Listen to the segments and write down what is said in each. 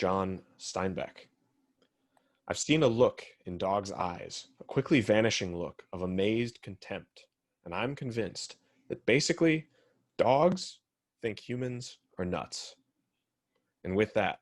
John Steinbeck. I've seen a look in dogs' eyes, a quickly vanishing look of amazed contempt, and I'm convinced that basically dogs think humans are nuts. And with that,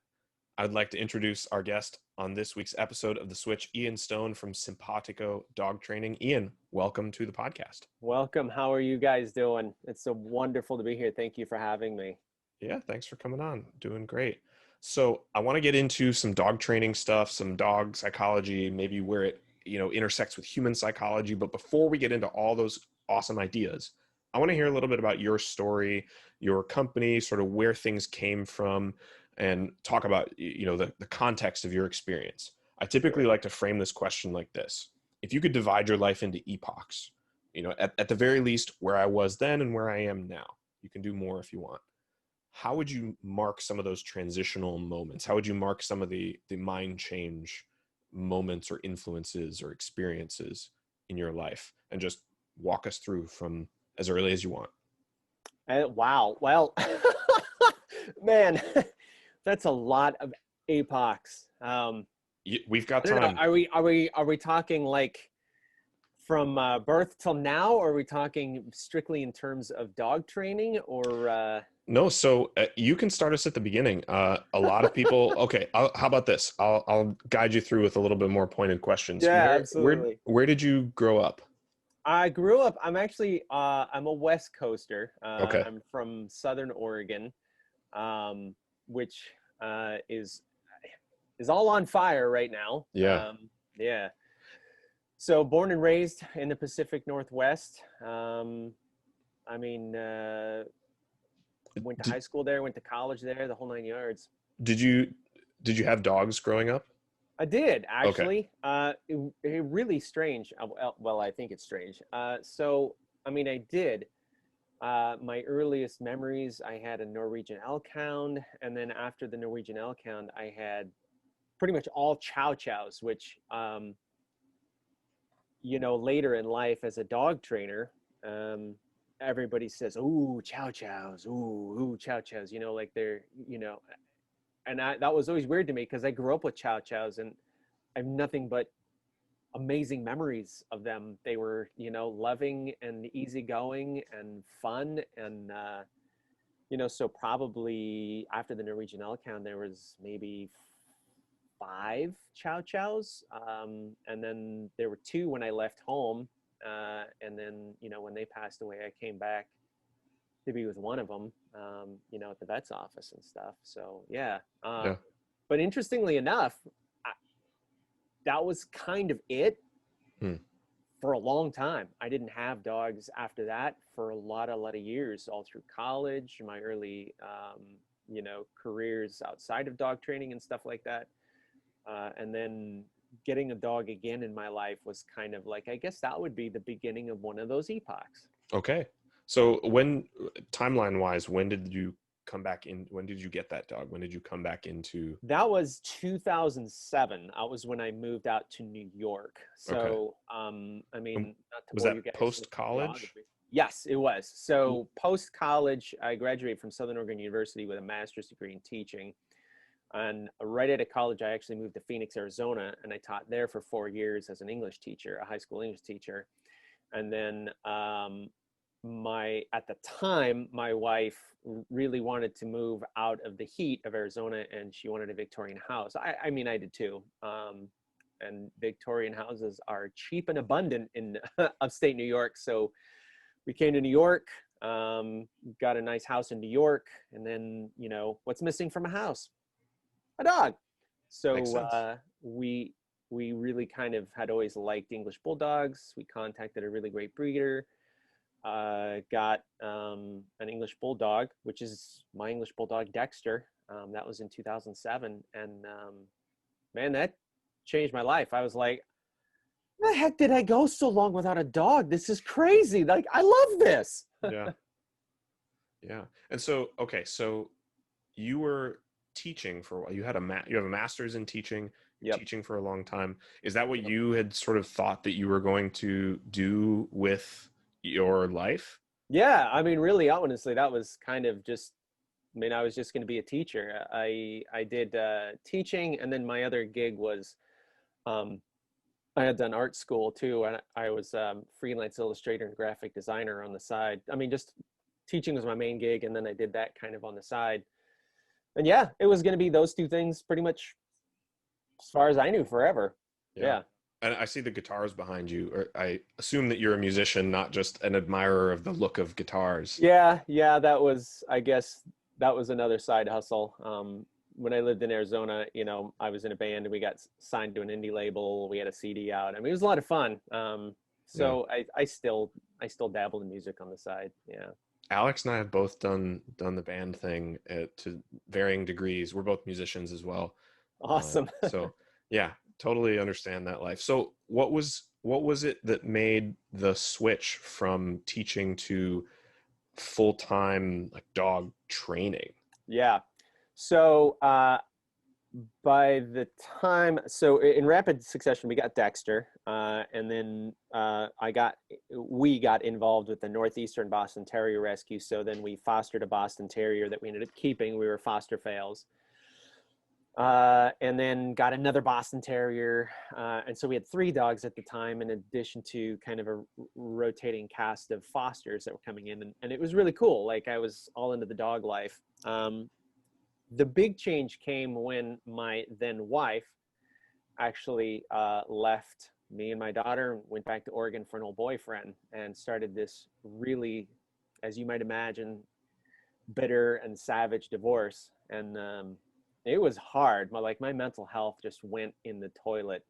I'd like to introduce our guest on this week's episode of The Switch, Ian Stone from Simpawtico Dog Training. Ian, welcome to the podcast. Welcome. How are you guys doing? It's so wonderful to be here. Thank you for having me. Yeah, thanks for coming on. Doing great. So I want to get into some dog training stuff, some dog psychology, maybe where it, intersects with human psychology. But before we get into all those awesome ideas, I want to hear a little bit about your story, your company, sort of where things came from, and talk about, the context of your experience. I typically like to frame this question like this. If you could divide your life into epochs, at the very least, where I was then and where I am now, you can do more if you want. How would you mark some of those transitional moments? How would you mark some of the mind change moments or influences or experiences in your life? And just walk us through from as early as you want. Wow. Well, man, that's a lot of epochs. We've got time. Are we talking like from birth till now, or are we talking strictly in terms of dog training, or? No, so you can start us at the beginning. A lot of people. Okay, how about this? I'll guide you through with a little bit more pointed questions. Yeah, absolutely. Where did you grow up? I grew up. I'm actually. I'm a West Coaster. Okay. I'm from Southern Oregon, which is all on fire right now. Yeah. Yeah. So born and raised in the Pacific Northwest. Went to high school there, went to college there, the whole 9 yards. Did you have dogs growing up? I did, actually. Okay. It really strange. Well, I think it's strange. I did. My earliest memories, I had a Norwegian elk hound, and then after the Norwegian elk hound, I had pretty much all chow chows, which, later in life as a dog trainer, everybody says, "Ooh, chow chows, ooh, chow chows," like they're, and that was always weird to me because I grew up with chow chows and I have nothing but amazing memories of them. They were, loving and easygoing and fun. And, so probably after the Norwegian elk hound, there was maybe 5 chow chows. And then there were 2 when I left home. And then, when they passed away, I came back to be with one of them, at the vet's office and stuff. So, yeah. But interestingly enough, that was kind of it for a long time. I didn't have dogs after that for a lot of years, all through college, my early, careers outside of dog training and stuff like that. And then getting a dog again in my life was kind of like, I guess that would be the beginning of one of those epochs. Okay. So timeline wise, when did you come back in? When did you get that dog? When did you come back into? That was 2007. That was when I moved out to New York. So, okay. Was that post-college? Yes, it was. So post-college, I graduated from Southern Oregon University with a master's degree in teaching. And right out of college, I actually moved to Phoenix, Arizona, and I taught there for 4 years as an English teacher, a high school English teacher. And then at the time, my wife really wanted to move out of the heat of Arizona, and she wanted a Victorian house. I did too. And Victorian houses are cheap and abundant in upstate New York. So we came to New York, got a nice house in New York, and then, what's missing from a house? A dog. So we really kind of had always liked English bulldogs. We contacted a really great breeder, got an English bulldog, which is my English bulldog Dexter. That was in 2007, and man, that changed my life. I was like, the heck did I go so long without a dog? This is crazy. Like, I love this. Yeah. And so, okay, so you were teaching for a while. You have a master's in teaching. Yep. Teaching for a long time. Is that what you had sort of thought that you were going to do with your life? Yeah, really, honestly, that was kind of just I mean, I was just going to be a teacher. I did teaching, and then my other gig was um, I had done art school too, and I was freelance illustrator and graphic designer on the side. I mean, just teaching was my main gig, and then I did that kind of on the side. And yeah, it was going to be those two things pretty much as far as I knew forever. Yeah. Yeah. And I see the guitars behind you, or I assume that you're a musician, not just an admirer of the look of guitars. Yeah, yeah, that was, I guess, that was another side hustle. When I lived in Arizona, I was in a band and we got signed to an indie label. We had a CD out. I mean, it was a lot of fun. Yeah. So I still dabble in music on the side. Yeah. Alex and I have both done the band thing to varying degrees. We're both musicians as well. Awesome. So yeah, totally understand that life. So what was it that made the switch from teaching to full-time like dog training? Yeah. So by the time, so in rapid succession, we got Dexter, and then we got involved with the Northeastern Boston Terrier Rescue. So then we fostered a Boston Terrier that we ended up keeping. We were foster fails. And then got another Boston Terrier. And so we had 3 dogs at the time, in addition to kind of a rotating cast of fosters that were coming in. And it was really cool. Like, I was all into the dog life. The big change came when my then wife actually left me and my daughter and went back to Oregon for an old boyfriend and started this really, as you might imagine, bitter and savage divorce. And it was hard. My mental health just went in the toilet.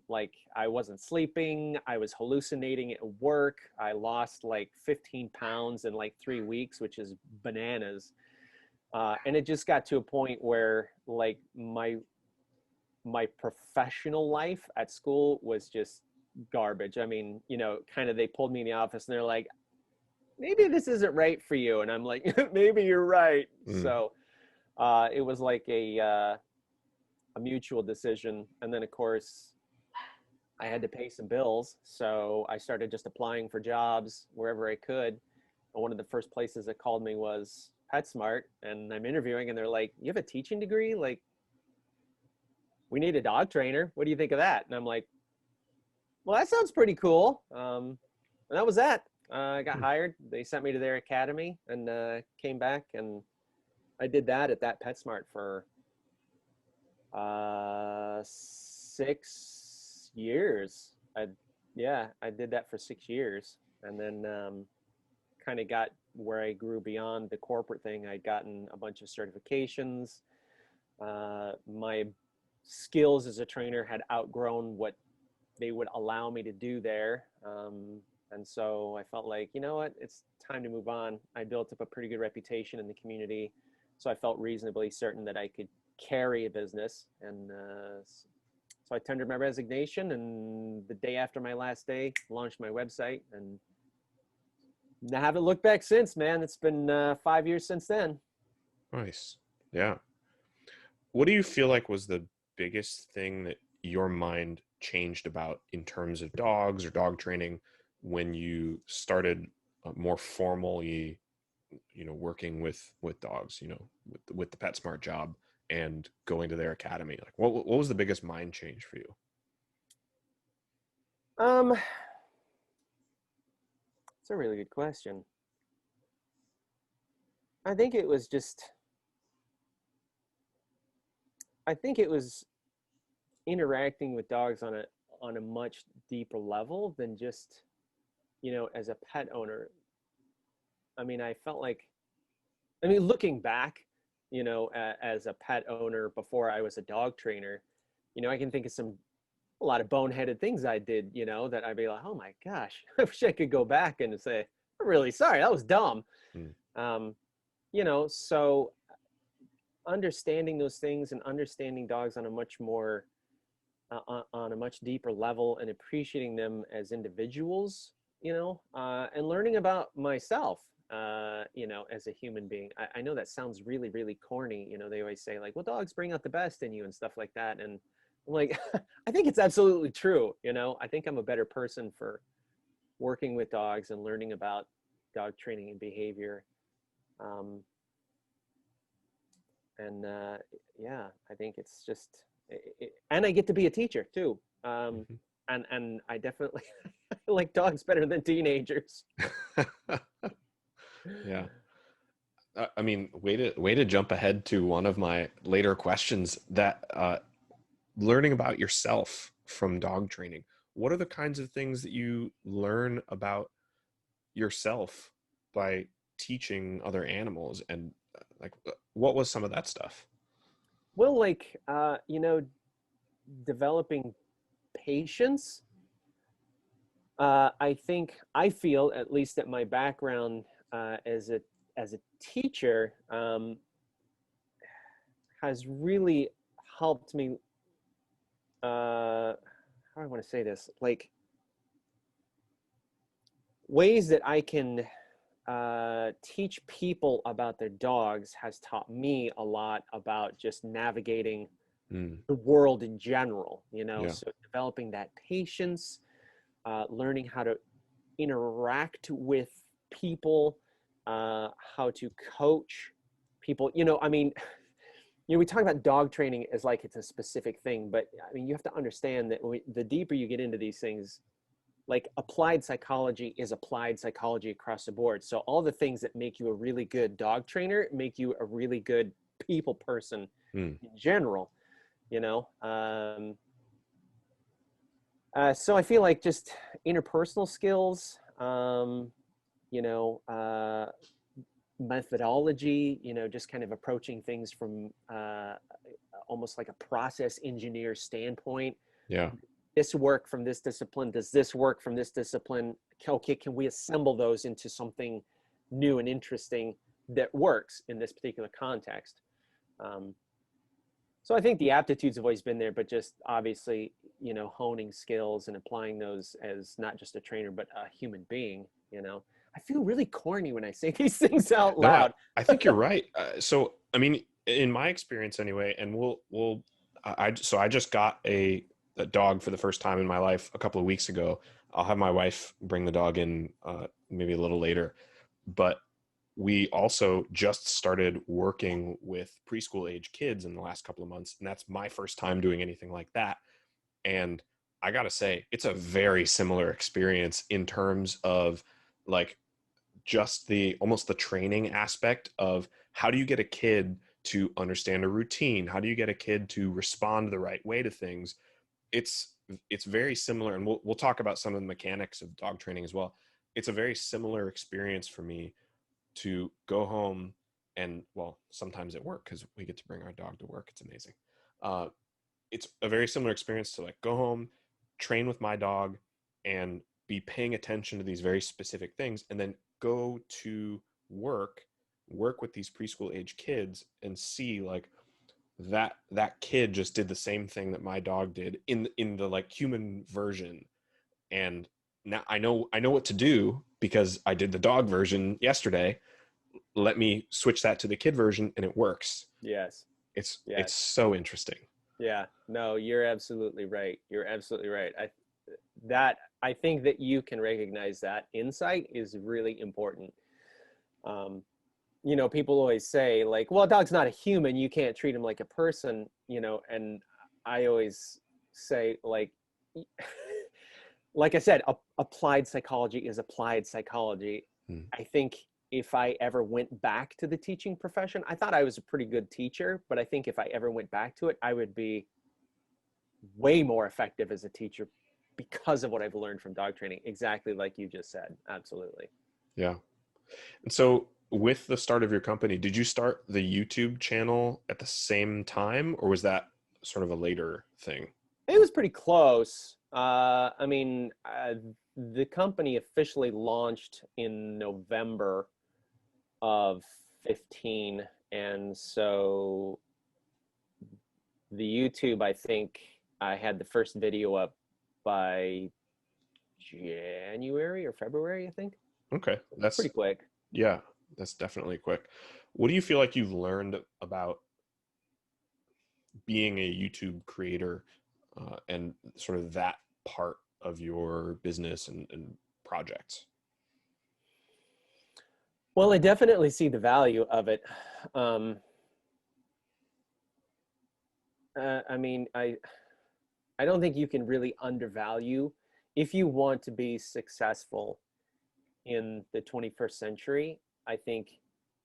Like, I wasn't sleeping. I was hallucinating at work. I lost like 15 pounds in like 3 weeks, which is bananas. And it just got to a point where like my professional life at school was just garbage. I mean, kind of, they pulled me in the office and they're like, maybe this isn't right for you. And I'm like, maybe you're right. Mm. So it was like a mutual decision. And then, of course, I had to pay some bills. So I started just applying for jobs wherever I could. And one of the first places that called me was PetSmart. And I'm interviewing, and they're like, you have a teaching degree? Like, we need a dog trainer. What do you think of that? And I'm like, well, that sounds pretty cool. And that was that. I got hired. They sent me to their academy and came back, and I did that at that PetSmart for 6 years. I did that for 6 years, and then kind of got where I grew beyond the corporate thing. I'd gotten a bunch of certifications. My skills as a trainer had outgrown what they would allow me to do there. And so I felt like, you know what, it's time to move on. I built up a pretty good reputation in the community. So I felt reasonably certain that I could carry a business. And so I tendered my resignation, and the day after my last day, launched my website, and I haven't looked back since, man. It's been 5 years since then. Nice. Yeah. What do you feel like was the biggest thing that your mind changed about in terms of dogs or dog training when you started more formally, working with dogs, with the PetSmart job and going to their academy? Like, what was the biggest mind change for you? Um, it's a really good question. I think it was just, I think it was interacting with dogs on a much deeper level than just, as a pet owner. I mean, I felt like, looking back, as a pet owner before I was a dog trainer, I can think of a lot of boneheaded things I did, that I'd be like, oh my gosh, I wish I could go back and say, I'm really sorry, that was dumb. Mm. So understanding those things and understanding dogs on a much more, on a much deeper level, and appreciating them as individuals, and learning about myself, as a human being. I know that sounds really, really corny. They always say like, well, dogs bring out the best in you and stuff like that. And I'm like, I think it's absolutely true. I think I'm a better person for working with dogs and learning about dog training and behavior. And yeah, I think it's just, and I get to be a teacher too. Mhm. And I definitely like dogs better than teenagers. Yeah. I mean, way to jump ahead to one of my later questions, that learning about yourself from dog training. What are the kinds of things that you learn about yourself by teaching other animals? And like, what was some of that stuff? Well, like, developing patience. I think I feel, at least that my background as a teacher has really helped me. How do I want to say this? Like, ways that I can teach people about their dogs has taught me a lot about just navigating Mm, the world in general. yeah. So developing that patience, learning how to interact with people, how to coach people. I mean, we talk about dog training as like it's a specific thing, but I mean, you have to understand that the deeper you get into these things, like applied psychology is applied psychology across the board. So all the things that make you a really good dog trainer make you a really good people person Mm, in general, you know? So I feel like just interpersonal skills, you know, methodology, just kind of approaching things from almost like a process engineer standpoint. yeah. This work from this discipline, does this work from this discipline? Okay, can we assemble those into something new and interesting that works in this particular context? Um, so I think the aptitudes have always been there, but just obviously, honing skills and applying those as not just a trainer, but a human being. I feel really corny when I say these things out No, I, loud. I think you're right. So, I mean, in my experience anyway, and so I just got a dog for the first time in my life a couple of weeks ago. I'll have my wife bring the dog in maybe a little later, but we also just started working with preschool age kids in the last couple of months, and that's my first time doing anything like that. And I gotta say, it's a very similar experience in terms of like just the almost the training aspect of how do you get a kid to understand a routine, how do you get a kid to respond the right way to things. It's very similar, and we'll talk about some of the mechanics of dog training as well. It's a very similar experience for me to go home, and well, sometimes at work, because we get to bring our dog to work. It's amazing. uh, it's a very similar experience to like go home, train with my dog, and be paying attention to these very specific things, and then go to work, work with these preschool age kids, and see like that kid just did the same thing that my dog did in the like human version. And now I know what to do because I did the dog version yesterday. Let me switch that to the kid version and it works. Yes. It's Yes. so interesting. Yeah. No, you're absolutely right. You're absolutely right. I think that you can recognize that insight is really important. Um, People always say like, well, a dog's not a human, you can't treat him like a person, and I always say like I said, applied psychology is applied psychology. Mm. I think if I ever went back to the teaching profession, I thought I was a pretty good teacher, but I think if I ever went back to it, I would be way more effective as a teacher because of what I've learned from dog training. Exactly like you just said. Absolutely. Yeah. And so with the start of your company, did you start the YouTube channel at the same time, or was that sort of a later thing? It was pretty close. I mean, the company officially launched in November of 15. And so the YouTube, I think I had the first video up by January or February, I think. Okay. That's Pretty quick. yeah, that's definitely quick. What do you feel like you've learned about being a YouTube creator, and sort of that part of your business and projects? Well, I definitely see the value of it. Um, I mean, I don't think you can really undervalue if you want to be successful in the 21st century. I think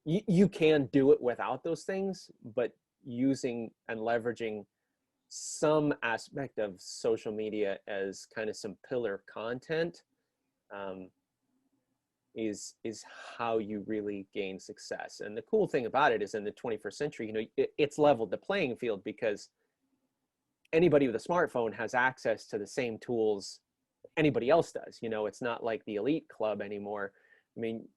you can do it without those things, but using and leveraging some aspect of social media as kind of some pillar content um, is how you really gain success. And the cool thing about it is in the 21st century, you know, it's leveled the playing field because anybody with a smartphone has access to the same tools anybody else does. You know, it's not like the elite club anymore. I mean,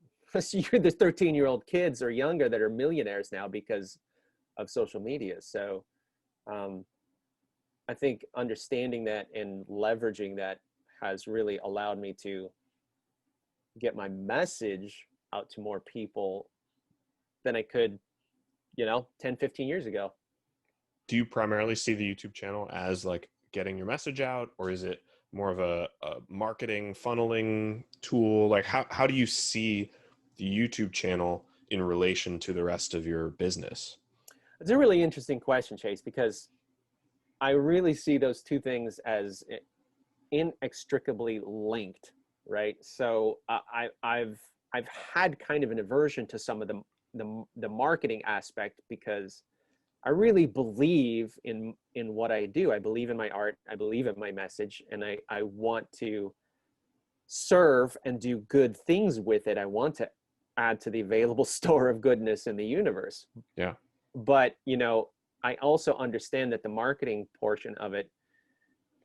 you're the 13-year-old kids or younger that are millionaires now because of social media. So um, I think understanding that and leveraging that has really allowed me to get my message out to more people than I could, you know, 10, 15 years ago. Do you primarily see the YouTube channel as like getting your message out, or is it more of a marketing funneling tool? Like how do you see the YouTube channel in relation to the rest of your business? It's a really interesting question, Chase, because I really see those two things as inextricably linked, right? So I've had kind of an aversion to some of the marketing aspect because I really believe in what I do. I believe in my art. I believe in my message, and I want to serve and do good things with it. I want to add to the available store of goodness in the universe. Yeah. But, you know, I also understand that the marketing portion of it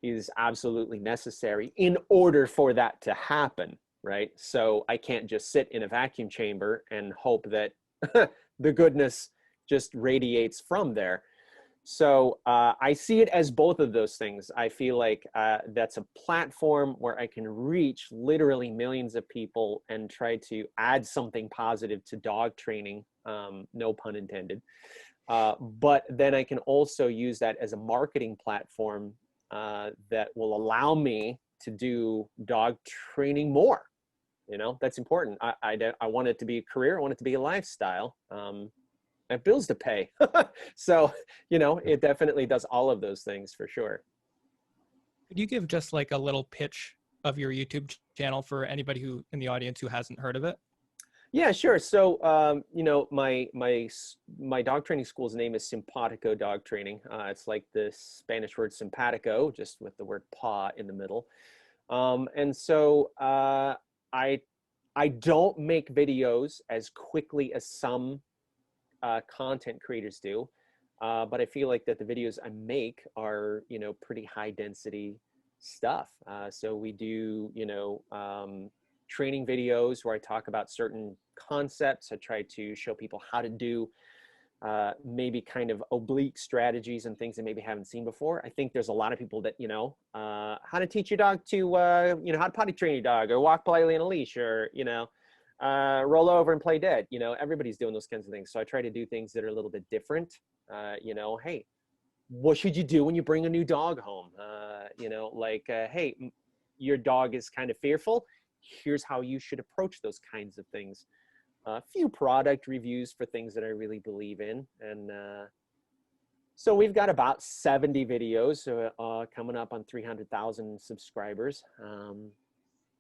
is absolutely necessary in order for that to happen, right? So I can't just sit in a vacuum chamber and hope that the goodness just radiates from there. So I see it as both of those things. I feel like that's a platform where I can reach literally millions of people and try to add something positive to dog training, no pun intended. But then I can also use that as a marketing platform that will allow me to do dog training more. You know, that's important. I want it to be a career. I want it to be a lifestyle. I have bills to pay. So, you know, it definitely does all of those things for sure. Could you give just like a little pitch of your YouTube channel for anybody who in the audience who hasn't heard of it? Yeah, sure. So, you know, my dog training school's name is Simpawtico Dog Training. It's like the Spanish word simpatico, just with the word paw in the middle. And so I I don't make videos as quickly as some content creators do, but I feel like that the videos I make are, you know, pretty high density stuff. So we do, you know, training videos where I talk about certain concepts. I try to show people how to do maybe kind of oblique strategies and things they maybe haven't seen before. I think there's a lot of people that, you know, how to teach your dog to, you know, how to potty train your dog or walk politely on a leash or, you know, roll over and play dead. You know, everybody's doing those kinds of things. So I try to do things that are a little bit different. You know, hey, what should you do when you bring a new dog home? You know, like, hey, your dog is kind of fearful. Here's how you should approach those kinds of things. A few product reviews for things that I really believe in. And so we've got about 70 videos coming up on 300,000 subscribers.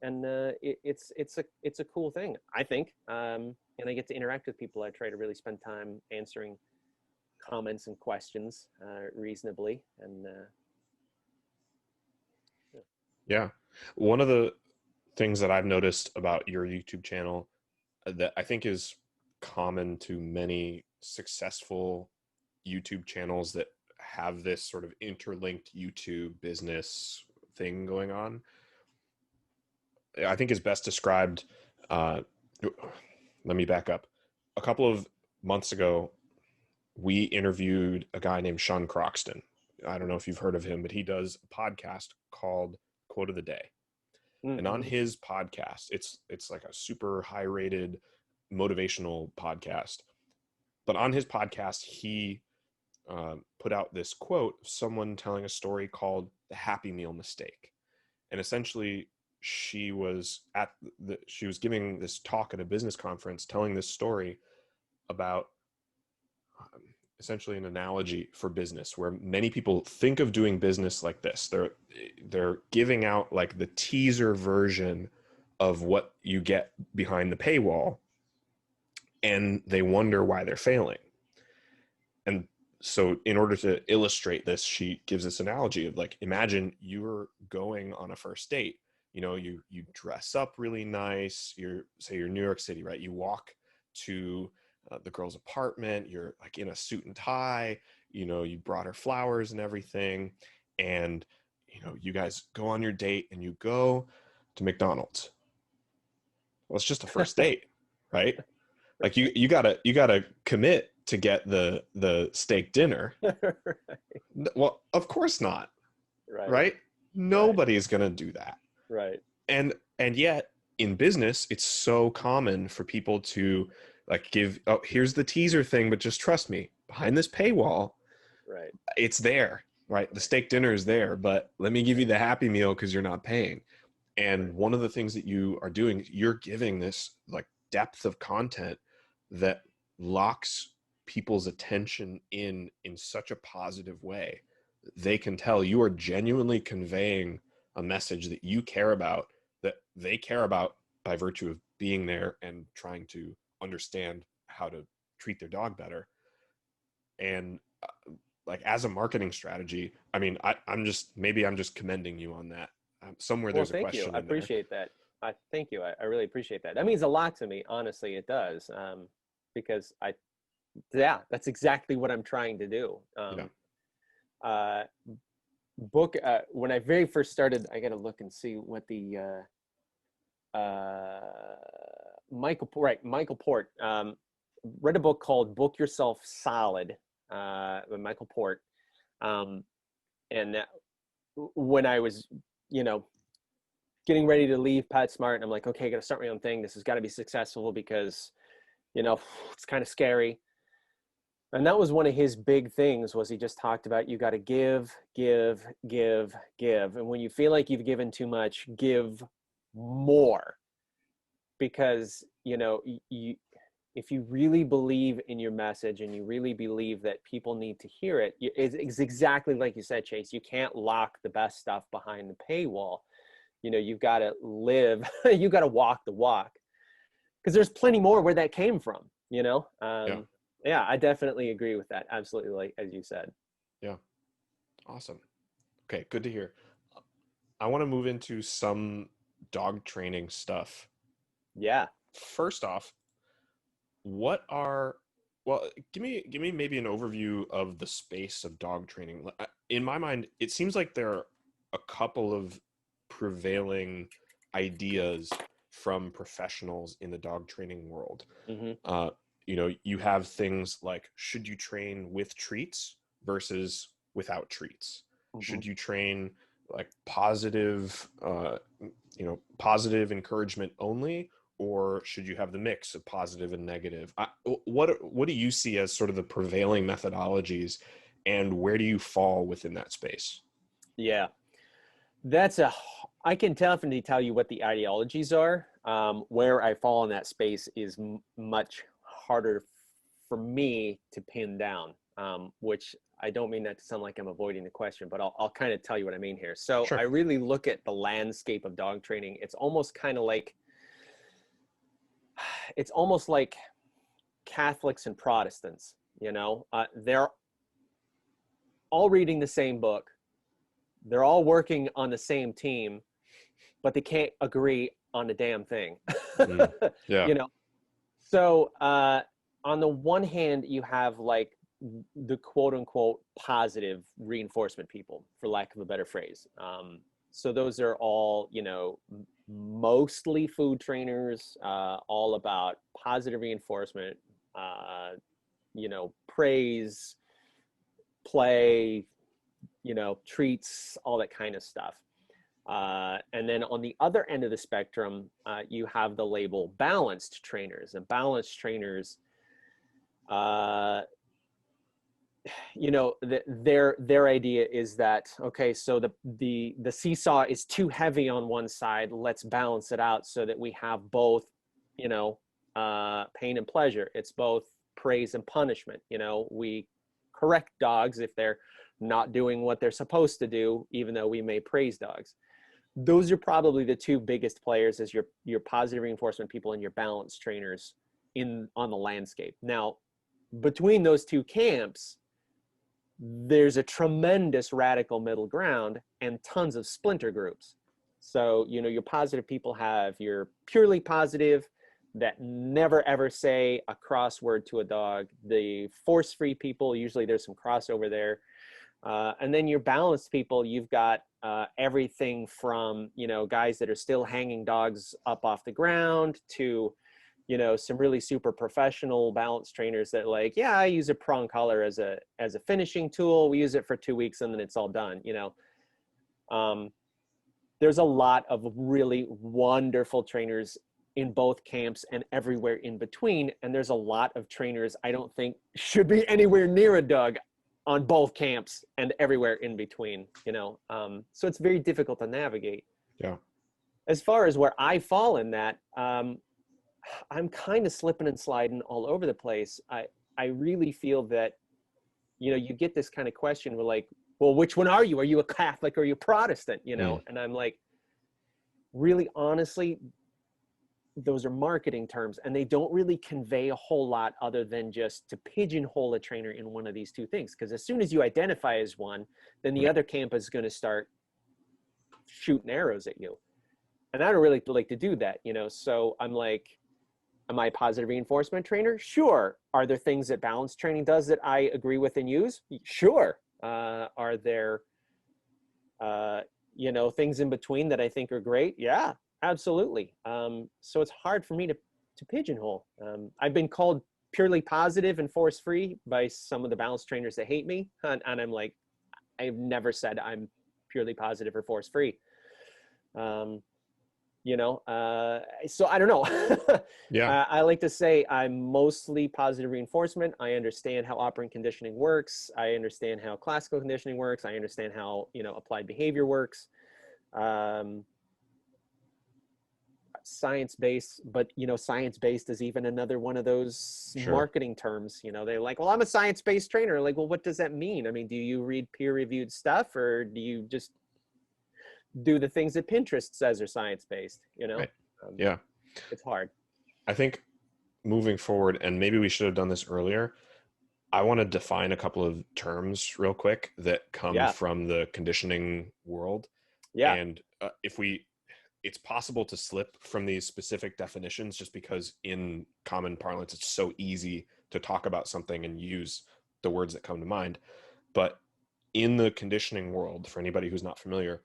And it's a cool thing, I think. And I get to interact with people. I try to really spend time answering comments and questions reasonably. And Yeah. One of the things that I've noticed about your YouTube channel that I think is common to many successful YouTube channels that have this sort of interlinked YouTube business thing going on, I think is best described. Uh, Let me back up. A couple of months ago, we interviewed a guy named Sean Croxton. I don't know if you've heard of him, but he does a podcast called Quote of the Day. And on mm-hmm. his podcast, it's like a super high rated motivational podcast. But on his podcast, he put out this quote of someone telling a story called the Happy Meal Mistake. And essentially, she was giving this talk at a business conference telling this story about essentially an analogy for business where many people think of doing business like this. They're giving out like the teaser version of what you get behind the paywall, and they wonder why they're failing. And so in order to illustrate this, she gives this analogy of like, imagine you're going on a first date. You know, you dress up really nice. You're in New York City, right? You walk to the girl's apartment. You're like in a suit and tie. You know, you brought her flowers and everything, and you know, you guys go on your date and you go to McDonald's. Well, it's just a first date, right? Like you gotta commit to get the steak dinner. Well, of course not, Right. right? Nobody's gonna do that. Right. And yet in business, it's so common for people to like give, oh, here's the teaser thing, but just trust me, behind this paywall, Right. it's there, right? The steak dinner is there, but let me give you the happy meal because you're not paying. And one of the things that you are doing, you're giving this like depth of content that locks people's attention in such a positive way. They can tell you are genuinely conveying a message that you care about, that they care about by virtue of being there and trying to understand how to treat their dog better. And like as a marketing strategy, I mean, I'm just commending you on that. Somewhere Well, there's a thank you. question I in there. appreciate that. Thank you. I really appreciate that. That means a lot to me. Honestly, it does. Because yeah, that's exactly what I'm trying to do. Yeah. Book, when I very first started, I got to look and see what the, Michael Port, read a book called Book Yourself Solid, by Michael Port. And when I was, you know, getting ready to leave PetSmart, and I'm like, okay, I got to start my own thing. This has got to be successful because, you know, it's kind of scary. And that was one of his big things, was he just talked about, you got to give, give, give, give. And when you feel like you've given too much, give more. Because, you know, if you really believe in your message and you really believe that people need to hear it, it's exactly like you said, Chase. You can't lock the best stuff behind the paywall. You know, you've got to live, you got to walk the walk. Because there's plenty more where that came from, you know? Yeah. Yeah, I definitely agree with that. Absolutely, like as you said. Yeah. Awesome. Okay, good to hear. I want to move into some dog training stuff. Yeah. First off, give me maybe an overview of the space of dog training. In my mind, it seems like there are a couple of prevailing ideas from professionals in the dog training world. Mm-hmm. You know, you have things like, should you train with treats versus without treats? Mm-hmm. Should you train like positive, positive encouragement only, or should you have the mix of positive and negative? What do you see as sort of the prevailing methodologies, and where do you fall within that space? Yeah. I can definitely tell you what the ideologies are. Where I fall in that space is much harder for me to pin down, which I don't mean that to sound like I'm avoiding the question, but I'll kind of tell you what I mean here. So Sure. I really look at the landscape of dog training. It's almost like Catholics and Protestants, you know, they're all reading the same book. They're all working on the same team, but they can't agree on the damn thing. Yeah. You know, so on the one hand, you have like the quote unquote positive reinforcement people, for lack of a better phrase. So those are all, you know, mostly food trainers, all about positive reinforcement, you know, praise, play, you know, treats, all that kind of stuff. And then on the other end of the spectrum, you have the label balanced trainers. And balanced trainers, you know, their idea is that, okay, so the seesaw is too heavy on one side. Let's balance it out so that we have both, you know, pain and pleasure. It's both praise and punishment. You know, we correct dogs if they're not doing what they're supposed to do, even though we may praise dogs. Those are probably the two biggest players, as your positive reinforcement people and your balance trainers on the landscape. Now, between those two camps, there's a tremendous radical middle ground and tons of splinter groups. So, your positive people have your purely positive that never ever say a cross word to a dog. The force-free people, usually there's some crossover there. And then your balanced people, you've got everything from, guys that are still hanging dogs up off the ground to, some really super professional balance trainers that yeah, I use a prong collar as a finishing tool. We use it for 2 weeks and then it's all done, There's a lot of really wonderful trainers in both camps and everywhere in between. And there's a lot of trainers I don't think should be anywhere near a dog on both camps and everywhere in between, so it's very difficult to navigate. Yeah. As far as where I fall in that, I'm kind of slipping and sliding all over the place. I really feel that, you get this kind of question where well, which one are you? Are you a Catholic or are you Protestant? And I'm like, really, honestly, those are marketing terms and they don't really convey a whole lot other than just to pigeonhole a trainer in one of these two things. Because as soon as you identify as one, then the other camp is going to start shooting arrows at you. And I don't really like to do that, So I'm like, am I a positive reinforcement trainer? Sure. Are there things that balance training does that I agree with and use? Sure. Are there, things in between that I think are great? Yeah, absolutely. So it's hard for me to pigeonhole. I've been called purely positive and force-free by some of the balance trainers that hate me. And I'm like, I've never said I'm purely positive or force-free. So I don't know. Yeah. I like to say I'm mostly positive reinforcement. I understand how operant conditioning works. I understand how classical conditioning works. I understand how, applied behavior works. Science-based, but science-based is even another one of those marketing terms. They're like, well, I'm a science-based trainer. Like, well, what does that mean? I mean, do you read peer-reviewed stuff or do you just do the things that Pinterest says are science-based, Right. Yeah. It's hard. I think moving forward, and maybe we should have done this earlier, I want to define a couple of terms real quick that come from the conditioning world. Yeah. And it's possible to slip from these specific definitions just because in common parlance, it's so easy to talk about something and use the words that come to mind. But in the conditioning world, for anybody who's not familiar,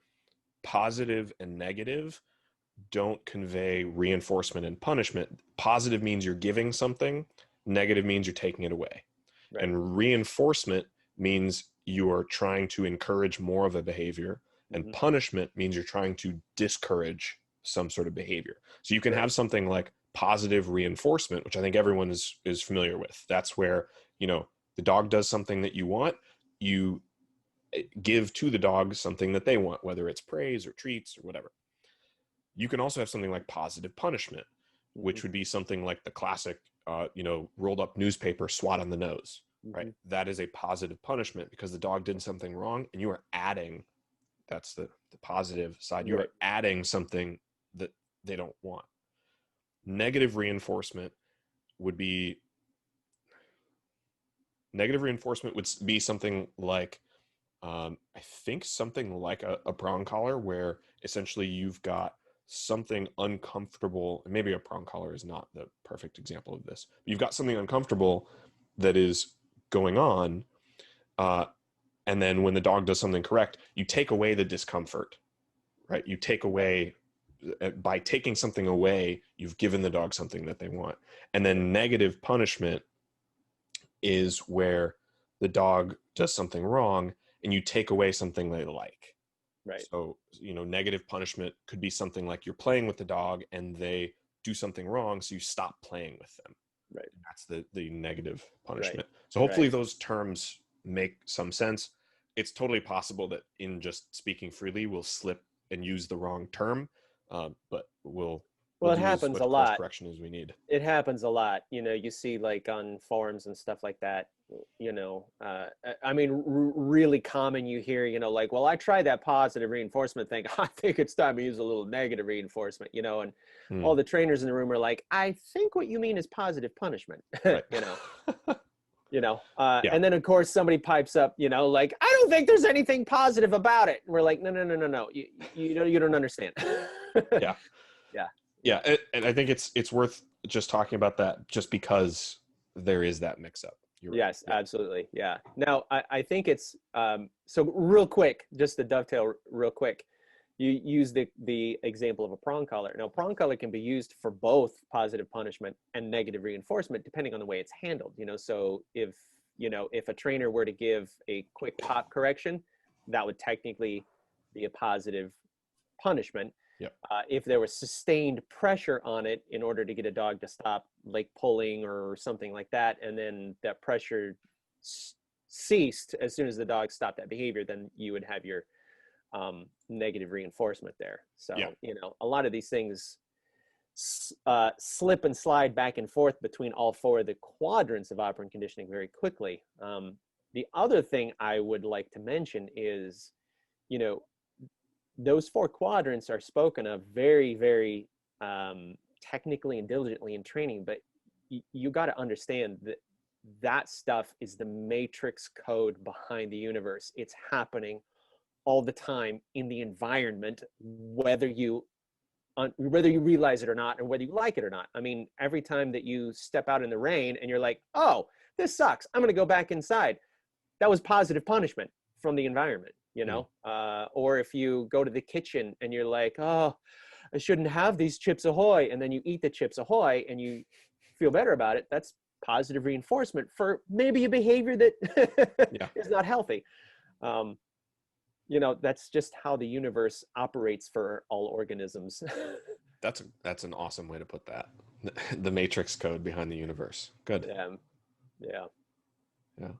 positive and negative don't convey reinforcement and punishment. Positive means you're giving something. Negative means you're taking it away. Right. And reinforcement means you are trying to encourage more of a behavior. And punishment means you're trying to discourage some sort of behavior. So you can have something like positive reinforcement, which I think everyone is familiar with. That's where, the dog does something that you want, you give to the dog something that they want, whether it's praise or treats or whatever. You can also have something like positive punishment, which would be something like the classic, rolled up newspaper swat on the nose, right? That is a positive punishment because the dog did something wrong and you are adding, that's the positive side. You are adding something that they don't want. Negative reinforcement would be something like, I think something like a prong collar where essentially you've got something uncomfortable. Maybe a prong collar is not the perfect example of this. You've got something uncomfortable that is going on. And then when the dog does something correct, you take away the discomfort, right? You take away, by taking something away, you've given the dog something that they want. And then negative punishment is where the dog does something wrong and you take away something they like. Right. So, negative punishment could be something like you're playing with the dog and they do something wrong, so you stop playing with them. Right. That's the negative punishment. Right. So hopefully those terms make some sense. It's totally possible that in just speaking freely, we'll slip and use the wrong term, but we'll Well, We'll it do as happens a much course lot. correction as we need. It happens a lot. You see like on forums and stuff like that, I mean, really common you hear, like, well, I tried that positive reinforcement thing. I think it's time to use a little negative reinforcement, and Hmm. all the trainers in the room are like, I think what you mean is positive punishment, Right. Yeah. and then of course somebody pipes up, like, I don't think there's anything positive about it. And we're like, no. You don't understand. Yeah. Yeah. Yeah. And I think it's worth just talking about that just because there is that mix up. You're right. Yes, Yeah. absolutely. Yeah. Now, I think it's so real quick, just to dovetail real quick, you use the example of a prong collar. Now, prong collar can be used for both positive punishment and negative reinforcement, depending on the way it's handled. So if a trainer were to give a quick pop correction, that would technically be a positive punishment. Yep. If there was sustained pressure on it in order to get a dog to stop, like pulling or something like that, and then that pressure ceased as soon as the dog stopped that behavior, then you would have your negative reinforcement there. So, Yeah. a lot of these things slip and slide back and forth between all four of the quadrants of operant conditioning very quickly. The other thing I would like to mention is, those four quadrants are spoken of very, very technically and diligently in training, but you got to understand that that stuff is the matrix code behind the universe. It's happening all the time in the environment, whether you realize it or not, and whether you like it or not. I mean, every time that you step out in the rain and you're like, oh, this sucks, I'm going to go back inside, that was positive punishment from the environment, or if you go to the kitchen and you're like, oh, I shouldn't have these Chips Ahoy, and then you eat the Chips Ahoy and you feel better about it, that's positive reinforcement for maybe a behavior that Yeah. is not healthy. That's just how the universe operates for all organisms. That's an awesome way to put that. The matrix code behind the universe. Good. Yeah. Yeah.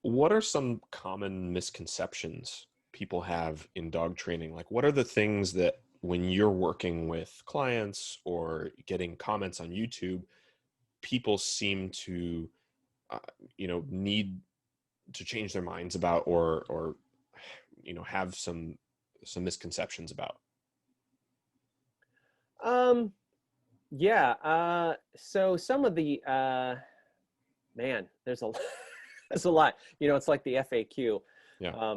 What are some common misconceptions people have in dog training? Like, what are the things that when you're working with clients or getting comments on YouTube, people seem to, need to change their minds about, or have some misconceptions about? Yeah. So some of the man, there's a there's a lot. It's like the FAQ. Yeah.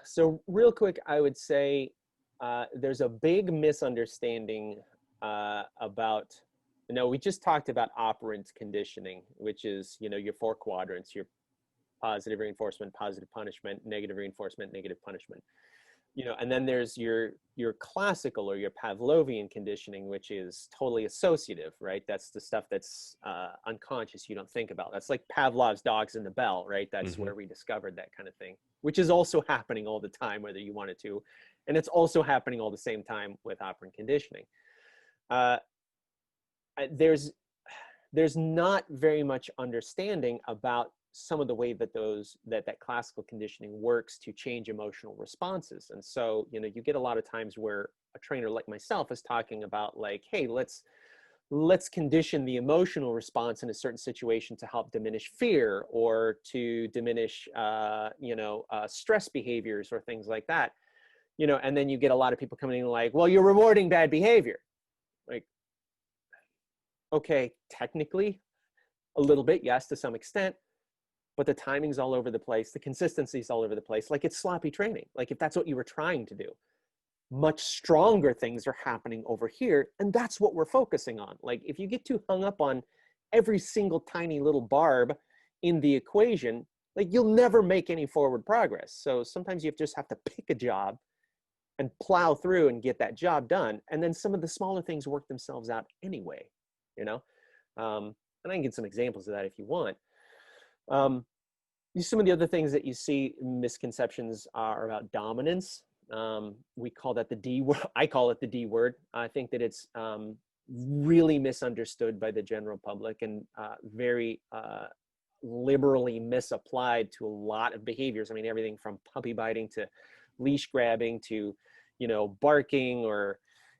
So real quick, I would say there's a big misunderstanding about. We just talked about operant conditioning, which is your four quadrants: your positive reinforcement, positive punishment, negative reinforcement, negative punishment. And then there's your classical or your Pavlovian conditioning, which is totally associative, right? That's the stuff that's unconscious, you don't think about. That's like Pavlov's dogs and the bell, right? That's Mm-hmm. where we discovered that kind of thing, which is also happening all the time, whether you want it to. And it's also happening all the same time with operant conditioning. There's not very much understanding about some of the way that that classical conditioning works to change emotional responses. And so, you get a lot of times where a trainer like myself is talking about like, hey, let's condition the emotional response in a certain situation to help diminish fear or to diminish, stress behaviors or things like that. And then you get a lot of people coming in like, well, you're rewarding bad behavior. Like, okay, technically a little bit, yes, to some extent, but the timing's all over the place. The consistency's all over the place. Like, it's sloppy training. Like, if that's what you were trying to do, much stronger things are happening over here. And that's what we're focusing on. Like, if you get too hung up on every single tiny little barb in the equation, like, you'll never make any forward progress. So sometimes you just have to pick a job and plow through and get that job done. And then some of the smaller things work themselves out anyway, and I can get some examples of that if you want. Some of the other things that you see misconceptions are about dominance. We call that the D word. I call it the D word. I think that it's really misunderstood by the general public and very liberally misapplied to a lot of behaviors. I mean, everything from puppy biting to leash grabbing to, barking or,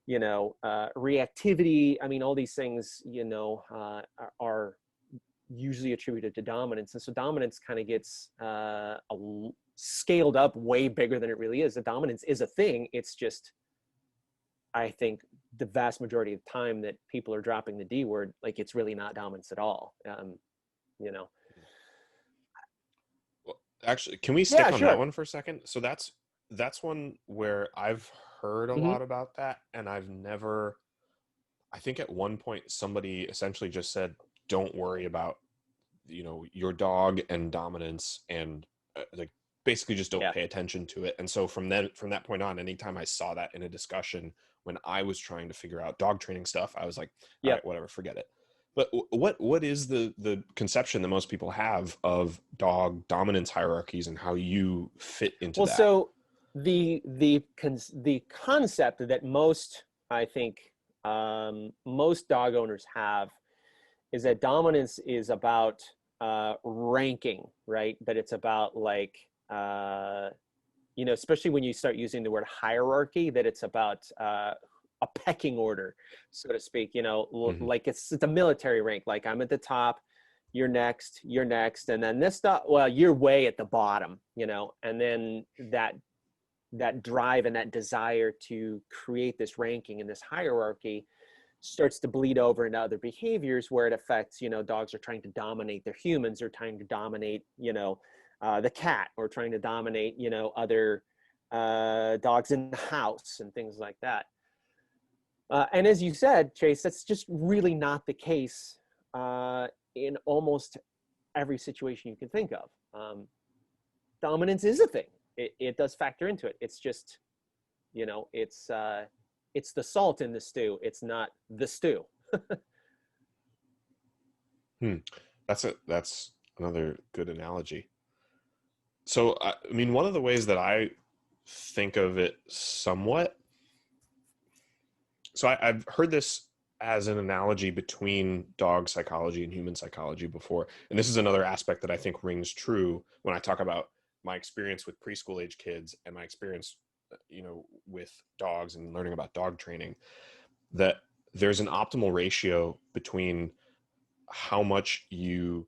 reactivity. I mean, all these things, are usually attributed to dominance. And so dominance kind of gets scaled up way bigger than it really is. The dominance is a thing. It's just, I think the vast majority of the time that people are dropping the D word, like it's really not dominance at all. Well, actually, can we Yeah, stick on that sure. one for a second? So that's one where I've heard a Hmm. lot about that, and I've never. I think at one point somebody essentially just said, "Don't worry about your dog and dominance," and like basically just don't Yeah. pay attention to it. And so from that point on, anytime I saw that in a discussion when I was trying to figure out dog training stuff, I was like, all Yep. right, whatever, forget it. But what is the conception that most people have of dog dominance hierarchies and how you fit into Well, that? so the concept that most, I think, most dog owners have is that dominance is about ranking, right? That it's about like, especially when you start using the word hierarchy, that it's about a pecking order, so to speak. Hmm. Like it's a military rank. Like I'm at the top, you're next, and then this stuff. Well, you're way at the bottom, and then that drive and that desire to create this ranking and this hierarchy starts to bleed over into other behaviors where it affects, dogs are trying to dominate their humans, or trying to dominate, the cat, or trying to dominate, other dogs in the house and things like that. And as you said, Chase, that's just really not the case in almost every situation you can think of. Dominance is a thing. It does factor into it. It's just, it's the salt in the stew. It's not the stew. Hmm. That's another good analogy. So I mean, one of the ways that I think of it somewhat, so I've heard this as an analogy between dog psychology and human psychology before, and this is another aspect that I think rings true when I talk about my experience with preschool age kids and my experience, with dogs and learning about dog training. That there's an optimal ratio between how much you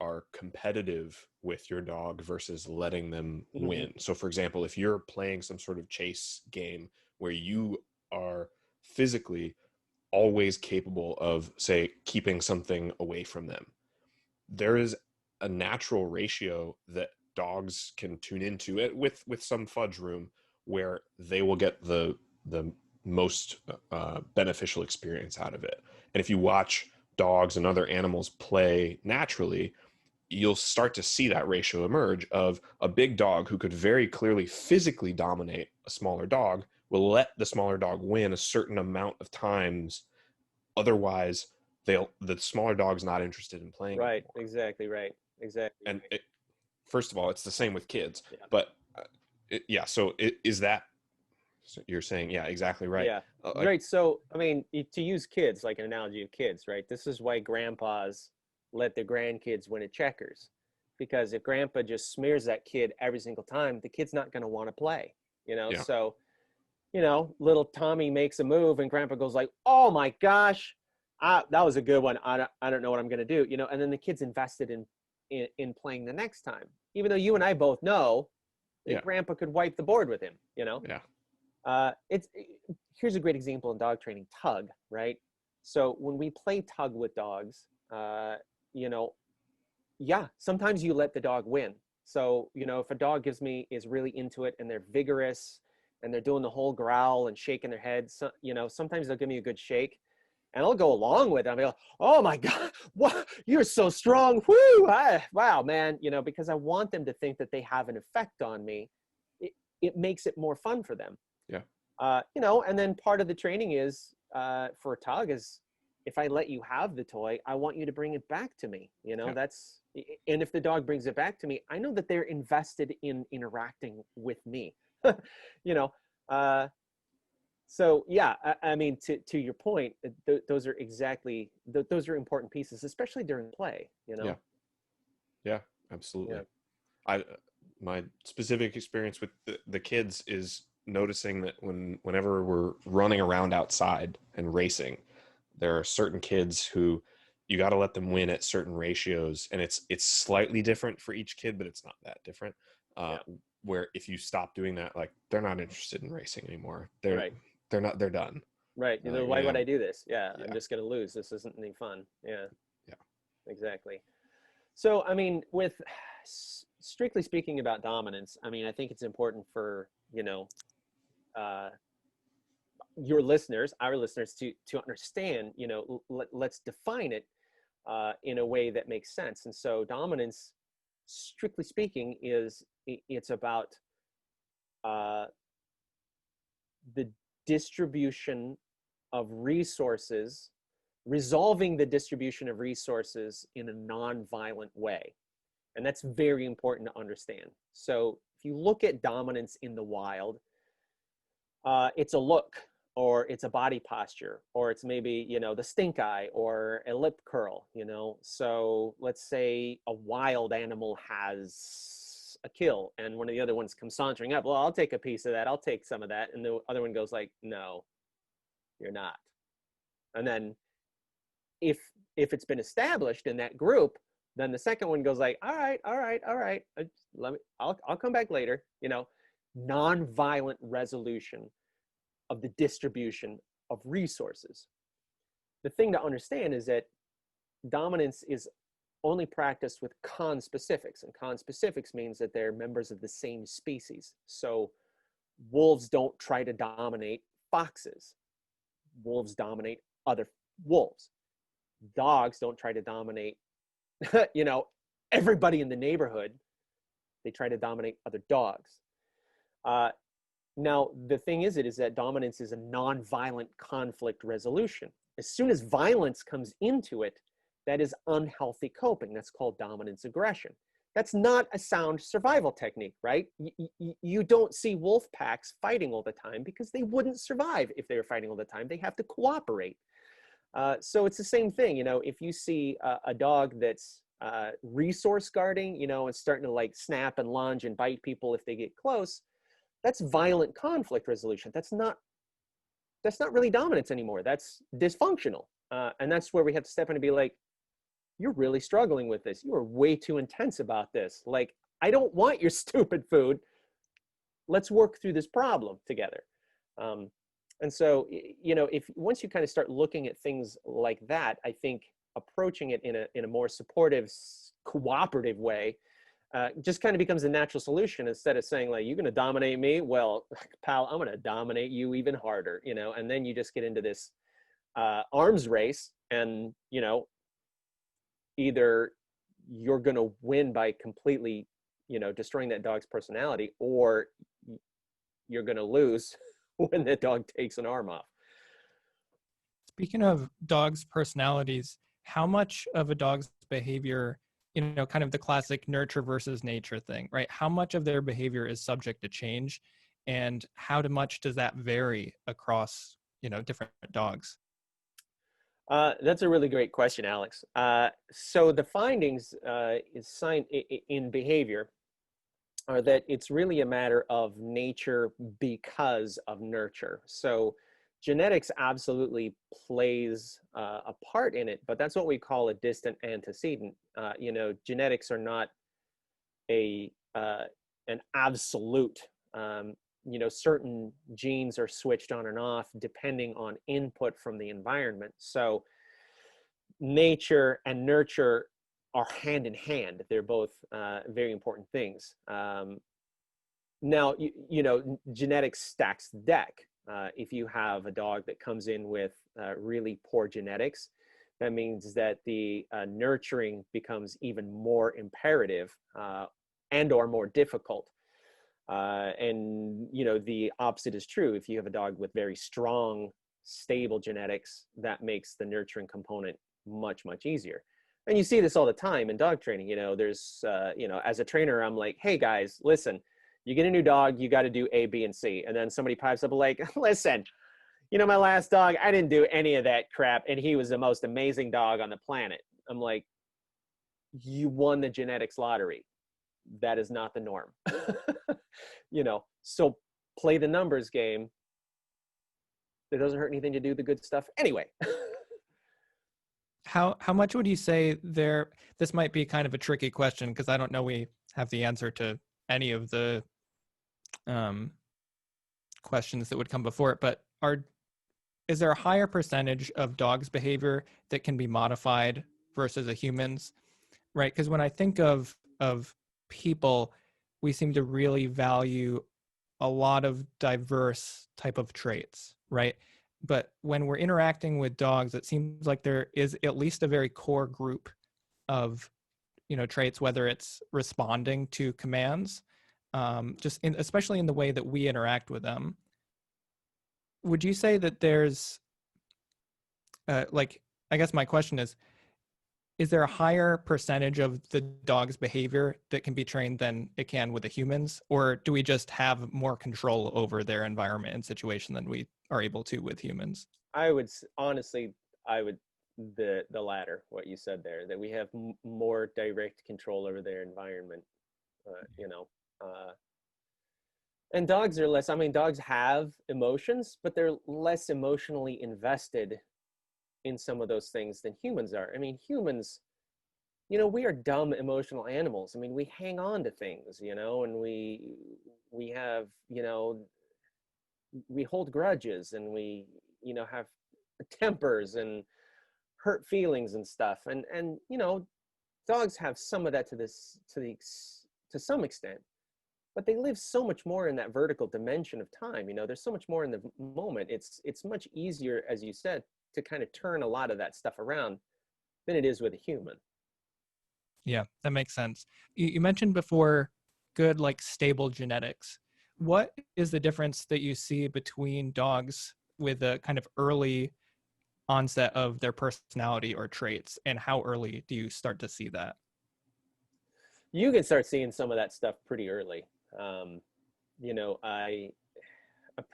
are competitive with your dog versus letting them Mm-hmm. win. So, for example, if you're playing some sort of chase game where you are physically always capable of, say, keeping something away from them, there is a natural ratio that dogs can tune into it with some fudge room where they will get the most beneficial experience out of it. And if you watch dogs and other animals play naturally, you'll start to see that ratio emerge of a big dog who could very clearly physically dominate a smaller dog will let the smaller dog win a certain amount of times. Otherwise, the smaller dog's not interested in playing Right. anymore. Exactly. Right. Exactly. And first of all, it's the same with kids. Yeah. But yeah, so is that, so you're saying, yeah, exactly right. Yeah. Like, Right. So, I mean, to use kids, like an analogy of kids, right? This is why grandpas let their grandkids win at checkers. Because if grandpa just smears that kid every single time, the kid's not going to want to play, yeah, So, little Tommy makes a move and grandpa goes like, oh my gosh, that was a good one. I don't know what I'm going to do, and then the kid's invested in playing the next time, even though you and I both know that yeah, grandpa could wipe the board with him. yeah. It's Here's a great example in dog training: tug, right? So when we play tug with dogs, you know, yeah, sometimes you let the dog win. So if a dog is really into it and they're vigorous and they're doing the whole growl and shaking their head, so, sometimes they'll give me a good shake, and I'll go along with it. I'll be like, oh my God, what? You're so strong. Woo! Wow, man. Because I want them to think that they have an effect on me. It makes it more fun for them. Yeah. And then part of the training is for a tug is, if I let you have the toy, I want you to bring it back to me. Yeah. And if the dog brings it back to me, I know that they're invested in interacting with me. you know, uh, so yeah, I mean, to your point, those are exactly those are important pieces, especially during play. Yeah. Yeah, Yeah. absolutely. I My specific experience with the kids is noticing that whenever we're running around outside and racing, there are certain kids who you got to let them win at certain ratios, and it's slightly different for each kid, but it's not that different. Uh, Yeah. where if you stop doing that, like they're not interested in racing anymore. They're Right. they're not. They're done. Right. They're like, Why would man, I do this? Yeah. I'm yeah, just going to lose. This isn't any fun. Yeah. yeah, Exactly. So, I mean, with strictly speaking about dominance, I mean, I think it's important for, uh, your listeners, our listeners, to understand, let's define it in a way that makes sense. And so dominance, strictly speaking, it's about uh, the distribution of resources, resolving the distribution of resources in a non-violent way. And that's very important to understand. So if you look at dominance in the wild, it's a look, or it's a body posture, or it's maybe, the stink eye or a lip curl, So let's say a wild animal has a kill and one of the other ones comes sauntering up. Well, I'll take a piece of that. I'll take some of that. And the other one goes like, no, you're not. And then if it's been established in that group, then the second one goes like, all right, all right, all right. I'll come back later, non-violent resolution of the distribution of resources. The thing to understand is that dominance is only practiced with conspecifics, and conspecifics means that they're members of the same species. So wolves don't try to dominate foxes. Wolves dominate other wolves. Dogs don't try to dominate, everybody in the neighborhood. They try to dominate other dogs. Now, the thing is that dominance is a non-violent conflict resolution. As soon as violence comes into it, that is unhealthy coping. That's called dominance aggression. That's not a sound survival technique, right? You don't see wolf packs fighting all the time because they wouldn't survive if they were fighting all the time. They have to cooperate. So it's the same thing, if you see a dog that's resource guarding, and starting to like snap and lunge and bite people if they get close, that's violent conflict resolution. That's not really dominance anymore. That's dysfunctional. And that's where we have to step in and be like, you're really struggling with this. You are way too intense about this. Like, I don't want your stupid food. Let's work through this problem together. And so, if once you kind of start looking at things like that, I think approaching it in a more supportive, cooperative way just kind of becomes a natural solution, instead of saying like, you're going to dominate me. Well, pal, I'm going to dominate you even harder, and then you just get into this arms race, and, either you're going to win by completely, destroying that dog's personality, or you're going to lose when the dog takes an arm off. Speaking of dogs' personalities, how much of a dog's behavior, kind of the classic nurture versus nature thing, right? How much of their behavior is subject to change, and how much does that vary across, different dogs? That's a really great question, Alex. So the findings in behavior are that it's really a matter of nature because of nurture. So genetics absolutely plays a part in it, but that's what we call a distant antecedent. Genetics are not an absolute. Certain genes are switched on and off depending on input from the environment. So nature and nurture are hand in hand. They're both very important things. Now, genetics stacks the deck. If you have a dog that comes in with really poor genetics, that means that the nurturing becomes even more imperative and or more difficult. And the opposite is true. If you have a dog with very strong, stable genetics, that makes the nurturing component much, much easier. And you see this all the time in dog training. There's, as a trainer, I'm like, hey guys, listen, you get a new dog, you got to do A, B, and C. And then somebody pipes up like, listen, my last dog, I didn't do any of that crap, and he was the most amazing dog on the planet. I'm like, you won the genetics lottery. That is not the norm. So play the numbers game. It doesn't hurt anything to do the good stuff anyway. How much would you say there, this might be kind of a tricky question because I don't know we have the answer to any of the questions that would come before it, but is there a higher percentage of dogs' behavior that can be modified versus a human's? Right? Because when I think of people, we seem to really value a lot of diverse type of traits, right? But when we're interacting with dogs, it seems like there is at least a very core group of, traits, whether it's responding to commands, especially in the way that we interact with them. Would you say that there's, I guess my question is there a higher percentage of the dog's behavior that can be trained than it can with the humans? Or do we just have more control over their environment and situation than we are able to with humans? Honestly, the latter, what you said there, that we have more direct control over their environment, and dogs are less, I mean, dogs have emotions, but they're less emotionally invested in some of those things than humans are. I mean, humans, we are dumb emotional animals. I mean, we hang on to things, and we have, we hold grudges, and we, have tempers and hurt feelings and stuff. And dogs have some of that to some extent, but they live so much more in that vertical dimension of time. There's so much more in the moment. It's much easier, as you said, to kind of turn a lot of that stuff around than it is with a human. Yeah, that makes sense. You mentioned before good, stable genetics. What is the difference that you see between dogs with a kind of early onset of their personality or traits, and how early do you start to see that? You can start seeing some of that stuff pretty early. I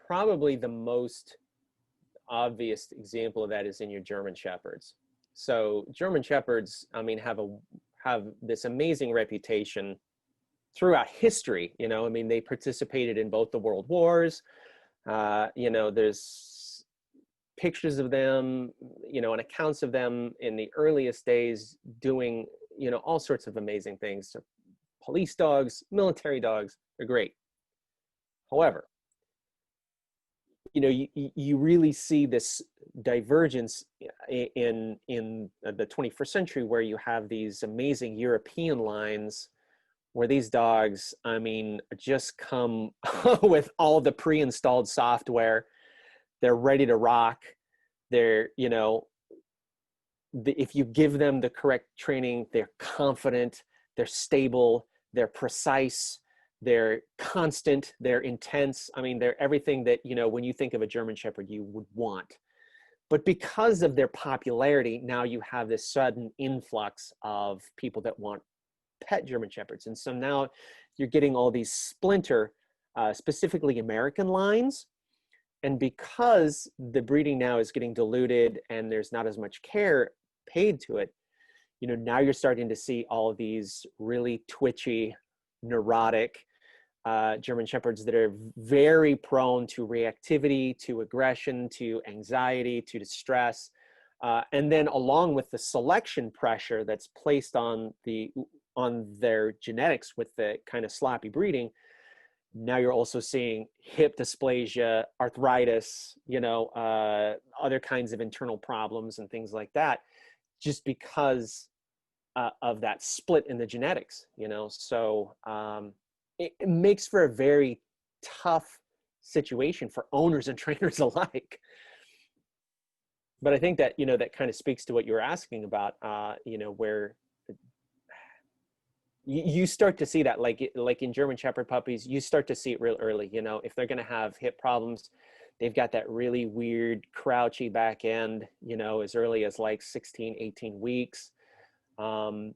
probably the most obvious example of that is in your German Shepherds. So German Shepherds, I mean, have this amazing reputation throughout history. I mean, they participated in both the world wars. There's pictures of them, and accounts of them in the earliest days doing, all sorts of amazing things. So police dogs, military dogs, they're great. However, you really see this divergence in the 21st century, where you have these amazing European lines where these dogs, I mean, just come with all the pre-installed software. They're ready to rock. They're, if you give them the correct training, they're confident, they're stable, they're precise, they're constant, they're intense. I mean, they're everything that, when you think of a German Shepherd, you would want. But because of their popularity, now you have this sudden influx of people that want pet German Shepherds. And so now you're getting all these splinter, specifically American lines. And because the breeding now is getting diluted and there's not as much care paid to it, now you're starting to see all of these really twitchy, neurotic German Shepherds that are very prone to reactivity, to aggression, to anxiety, to distress. And then along with the selection pressure that's placed on their genetics with the kind of sloppy breeding, now you're also seeing hip dysplasia, arthritis, other kinds of internal problems and things like that, just because of that split in the genetics, So it makes for a very tough situation for owners and trainers alike. But I think that, that kind of speaks to what you were asking about, where you start to see that, like in German Shepherd puppies, you start to see it real early. If they're going to have hip problems, they've got that really weird crouchy back end, as early as 16, 18 weeks. When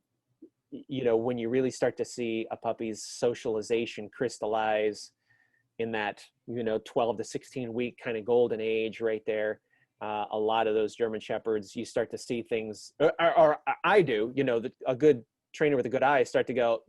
you really start to see a puppy's socialization crystallize in that, 12 to 16 week kind of golden age right there, a lot of those German Shepherds, you start to see things, or I do, a good trainer with a good eye start to go,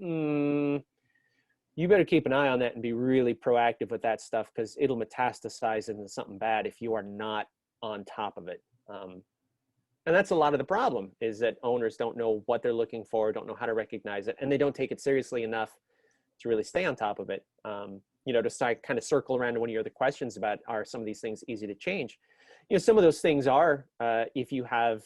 you better keep an eye on that and be really proactive with that stuff, because it'll metastasize into something bad if you are not on top of it. And that's a lot of the problem, is that owners don't know what they're looking for, don't know how to recognize it, and they don't take it seriously enough to really stay on top of it. To kind of circle around to one of your other questions about, are some of these things easy to change? Some of those things are, if you have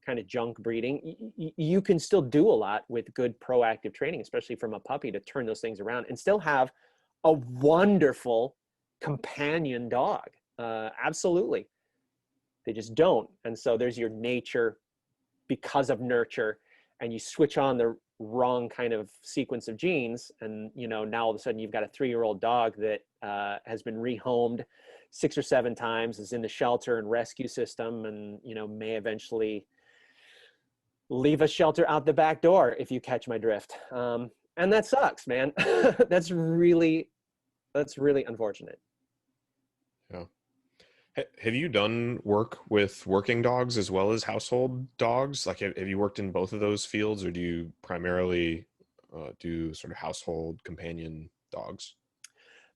kind of junk breeding, you can still do a lot with good proactive training, especially from a puppy, to turn those things around and still have a wonderful companion dog. Absolutely. They just don't. And so there's your nature because of nurture, and you switch on the wrong kind of sequence of genes. And, now all of a sudden you've got a 3-year-old dog that has been rehomed 6 or 7 times, is in the shelter and rescue system, and, may eventually leave a shelter out the back door, if you catch my drift. And that sucks, man. That's really unfortunate. Yeah. Have you done work with working dogs as well as household dogs? Like, have you worked in both of those fields, or do you primarily do sort of household companion dogs?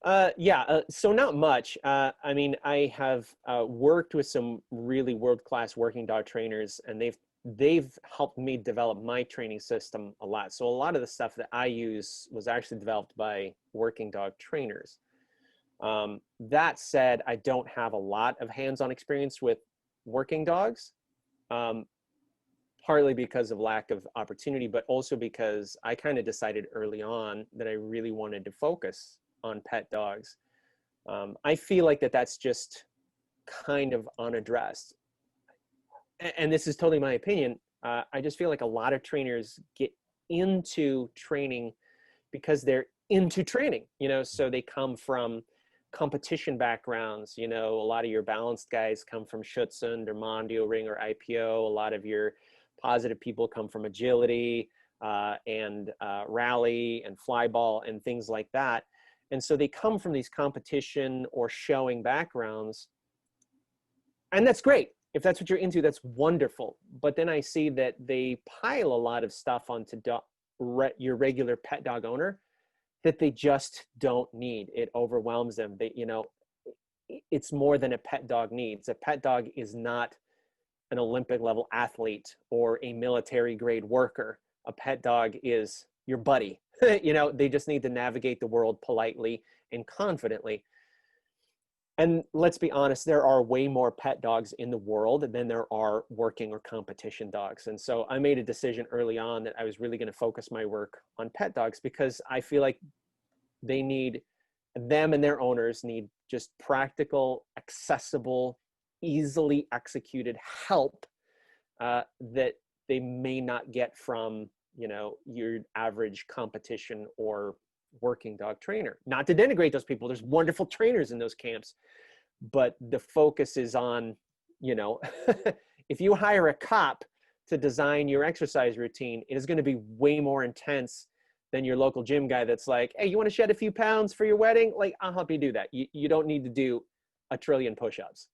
So not much. I have worked with some really world-class working dog trainers, and they've helped me develop my training system a lot. So a lot of the stuff that I use was actually developed by working dog trainers. That said, I don't have a lot of hands-on experience with working dogs, partly because of lack of opportunity, but also because I kind of decided early on that I really wanted to focus on pet dogs. I feel like that's just kind of unaddressed. And this is totally my opinion. I just feel like a lot of trainers get into training because they're into training, so they come from competition backgrounds. A lot of your balanced guys come from Schutzhund or Mondio Ring or IPO. A lot of your positive people come from agility and rally and flyball and things like that. And so they come from these competition or showing backgrounds. And that's great. If that's what you're into, that's wonderful. But then I see that they pile a lot of stuff onto your regular pet dog owner that they just don't need. It overwhelms them. It's more than a pet dog needs. A pet dog is not an Olympic level athlete or a military grade worker. A pet dog is your buddy. They just need to navigate the world politely and confidently. And let's be honest, there are way more pet dogs in the world than there are working or competition dogs. And so I made a decision early on that I was really going to focus my work on pet dogs, because I feel like them and their owners need just practical, accessible, easily executed help that they may not get from, your average competition or working dog trainer. Not to denigrate those people. There's wonderful trainers in those camps, but the focus is on, if you hire a cop to design your exercise routine, it is going to be way more intense than your local gym guy that's like, hey, you want to shed a few pounds for your wedding? Like, I'll help you do that. You don't need to do 1 trillion push-ups.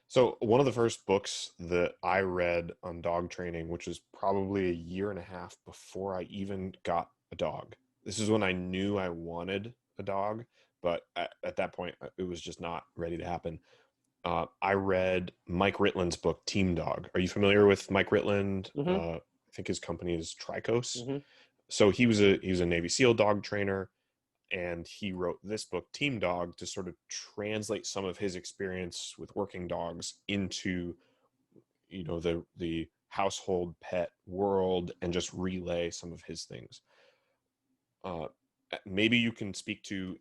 So one of the first books that I read on dog training, which was probably 1.5 years before I even got a dog. This is when I knew I wanted a dog, but at that point, it was just not ready to happen. I read Mike Ritland's book, Team Dog. Are you familiar with Mike Ritland? Mm-hmm. I think his company is Tricos. Mm-hmm. So he was a Navy SEAL dog trainer, and he wrote this book, Team Dog, to sort of translate some of his experience with working dogs into, the household pet world, and just relay some of his things. Maybe you can speak to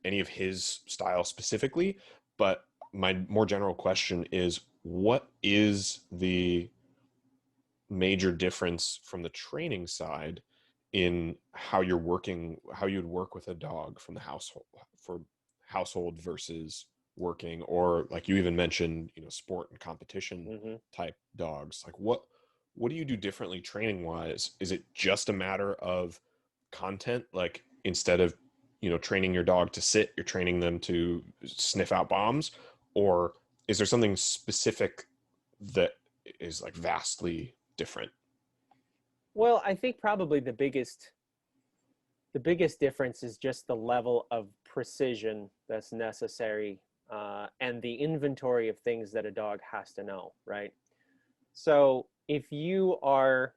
any of his style specifically, but my more general question is, what is the major difference from the training side in how you'd work with a dog from the household versus working, or like you even mentioned, sport and competition Mm-hmm. type dogs? Like, what do you do differently training wise? Is it just a matter of content? Like, instead of, training your dog to sit, you're training them to sniff out bombs? Or is there something specific that is like vastly different? Well, I think probably the biggest difference is just the level of precision that's necessary, and the inventory of things that a dog has to know, right? So if you're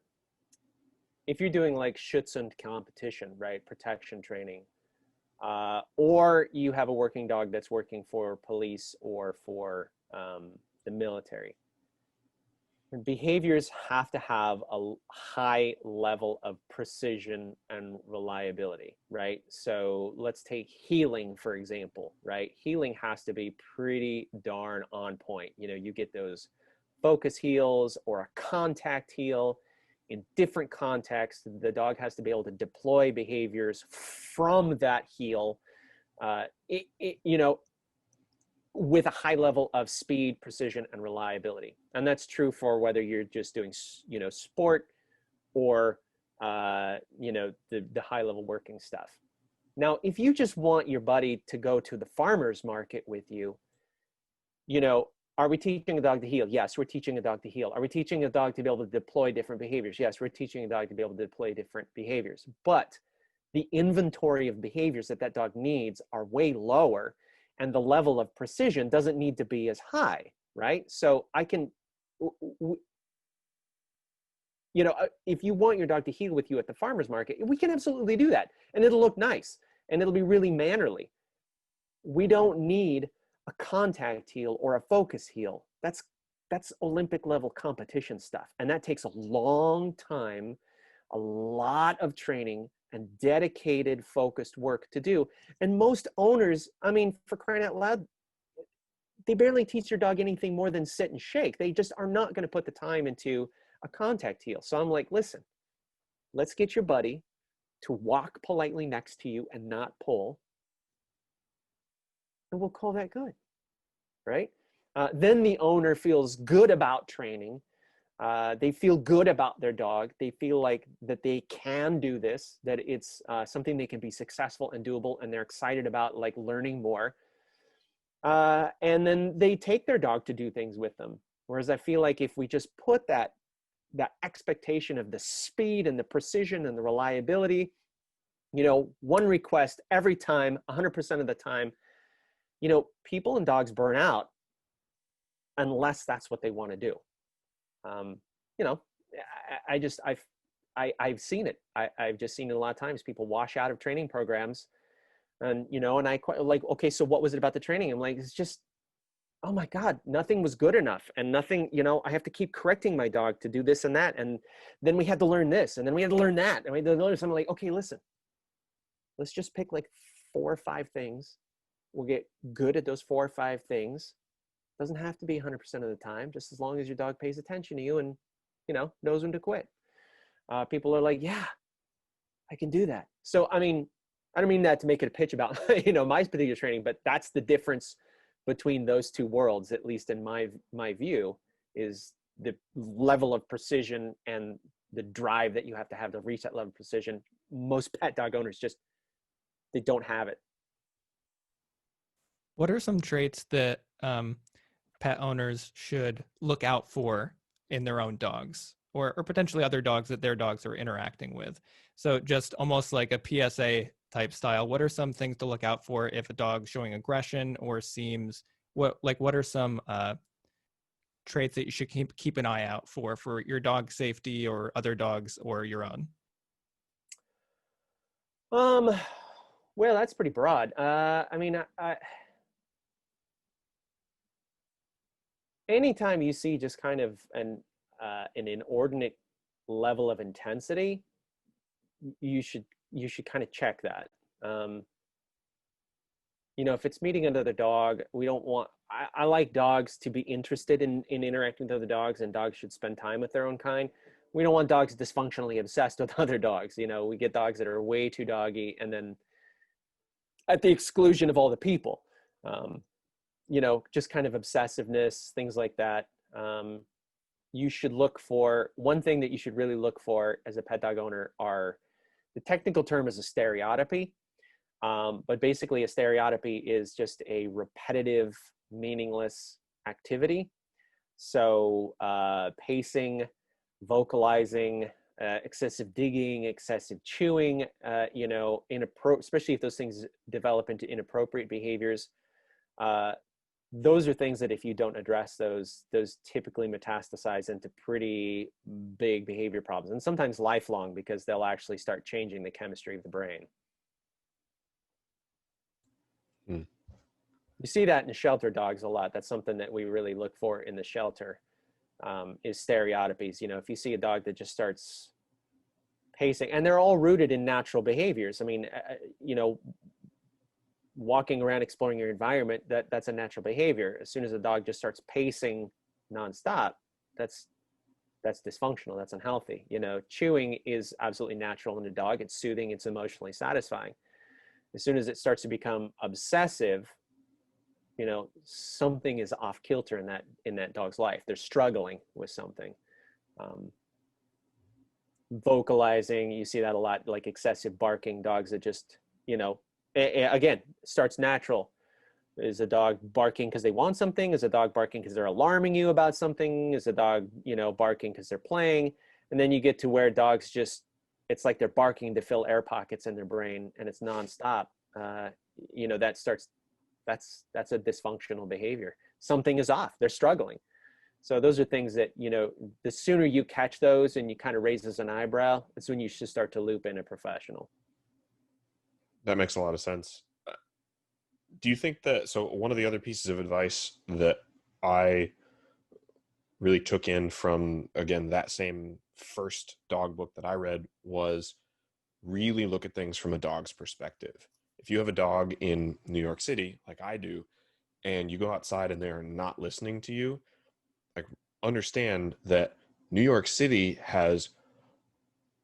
doing like Schutzhund competition, right, protection training, or you have a working dog that's working for police or for the military, behaviors have to have a high level of precision and reliability, right? So let's take healing, for example, right? Healing has to be pretty darn on point. You know, you get those focus heals or a contact heal in different contexts. The dog has to be able to deploy behaviors from that heal, you know, with a high level of speed, precision, and reliability. And that's true for whether you're just doing, you know, sport or, you know, the high level working stuff. Now, if you just want your buddy to go to the farmer's market with you, you know, are we teaching a dog to heal? Yes, we're teaching a dog to heal. Are we teaching a dog to be able to deploy different behaviors? Yes, we're teaching a dog to be able to deploy different behaviors. But the inventory of behaviors that that dog needs are way lower, and the level of precision doesn't need to be as high, right? So I can, you know, if you want your dog to heal with you at the farmer's market, we can absolutely do that. And it'll look nice and it'll be really mannerly. We don't need a contact heel or a focus heel. That's Olympic level competition stuff. And that takes a long time, a lot of training and dedicated focused work to do. And most owners, I mean, for crying out loud, they barely teach their dog anything more than sit and shake. They just are not going to put the time into a contact heel. So I'm like, listen, let's get your buddy to walk politely next to you and not pull. And we'll call that good, right? Then the owner feels good about training. They feel good about their dog. They feel like that they can do this, that it's something they can be successful and doable, and they're excited about like learning more. And then they take their dog to do things with them. Whereas I feel like if we just put that expectation of the speed and the precision and the reliability, you know, one request every time, 100% of the time, you know, people and dogs burn out unless that's what they want to do. You know, I've seen it. I've just seen it a lot of times. People wash out of training programs, and you know, and I quite like, okay, so what was it about the training? I'm like, it's just, oh my God, nothing was good enough, and nothing, you know, I have to keep correcting my dog to do this and that, and then we had to learn this, and then we had to learn that, and we had to learn something. Like, okay, listen, let's just pick like 4 or 5 things. We'll get good at those 4 or 5 things. Doesn't have to be 100% of the time, just as long as your dog pays attention to you and, you know, knows when to quit. People are like, yeah, I can do that. So, I mean, I don't mean that to make it a pitch about, you know, my particular training, but that's the difference between those two worlds, at least in my view, is the level of precision and the drive that you have to reach that level of precision. Most pet dog owners just, they don't have it. What are some traits that pet owners should look out for in their own dogs, or potentially other dogs that their dogs are interacting with? So just almost like a PSA type style, what are some things to look out for if a dog's showing aggression or seems, what are some traits that you should keep an eye out for your dog's safety or other dogs or your own? Well, that's pretty broad. I mean, anytime you see just kind of an inordinate level of intensity, you should kind of check that. You know, if it's meeting another dog, we don't want, I like dogs to be interested in interacting with other dogs, and dogs should spend time with their own kind. We don't want dogs dysfunctionally obsessed with other dogs. You know, we get dogs that are way too doggy and then at the exclusion of all the people. You know, just kind of obsessiveness, things like that. You should look for, one thing that you should really look for as a pet dog owner are, the technical term is a stereotypy. But basically a stereotypy is just a repetitive, meaningless activity. So pacing, vocalizing, excessive digging, excessive chewing, especially if those things develop into inappropriate behaviors. Those are things that if you don't address those typically metastasize into pretty big behavior problems, and sometimes lifelong, because they'll actually start changing the chemistry of the brain. Mm. You see that in shelter dogs a lot. That's something that we really look for in the shelter, is stereotypies. If you see a dog that just starts pacing, and they're all rooted in natural behaviors. I mean, walking around, exploring your environment, that's a natural behavior. As soon as a dog just starts pacing nonstop, that's dysfunctional. That's unhealthy. Chewing is absolutely natural in a dog. It's soothing. It's emotionally satisfying. As soon as it starts to become obsessive, something is off kilter in that dog's life. They're struggling with something. Vocalizing, you see that a lot, like excessive barking. Dogs that just, again, starts natural. Is a dog barking because they want something? Is a dog barking because they're alarming you about something? Is a dog, barking because they're playing? And then you get to where dogs just, it's like they're barking to fill air pockets in their brain, and it's nonstop. That's a dysfunctional behavior. Something is off. They're struggling. So those are things that, the sooner you catch those and you kind of raises an eyebrow, that's when you should start to loop in a professional. That makes a lot of sense. Do you think that, so one of the other pieces of advice that I really took in from, again, that same first dog book that I read was really look at things from a dog's perspective. If you have a dog in New York City, like I do, and you go outside and they're not listening to you, like understand that New York City has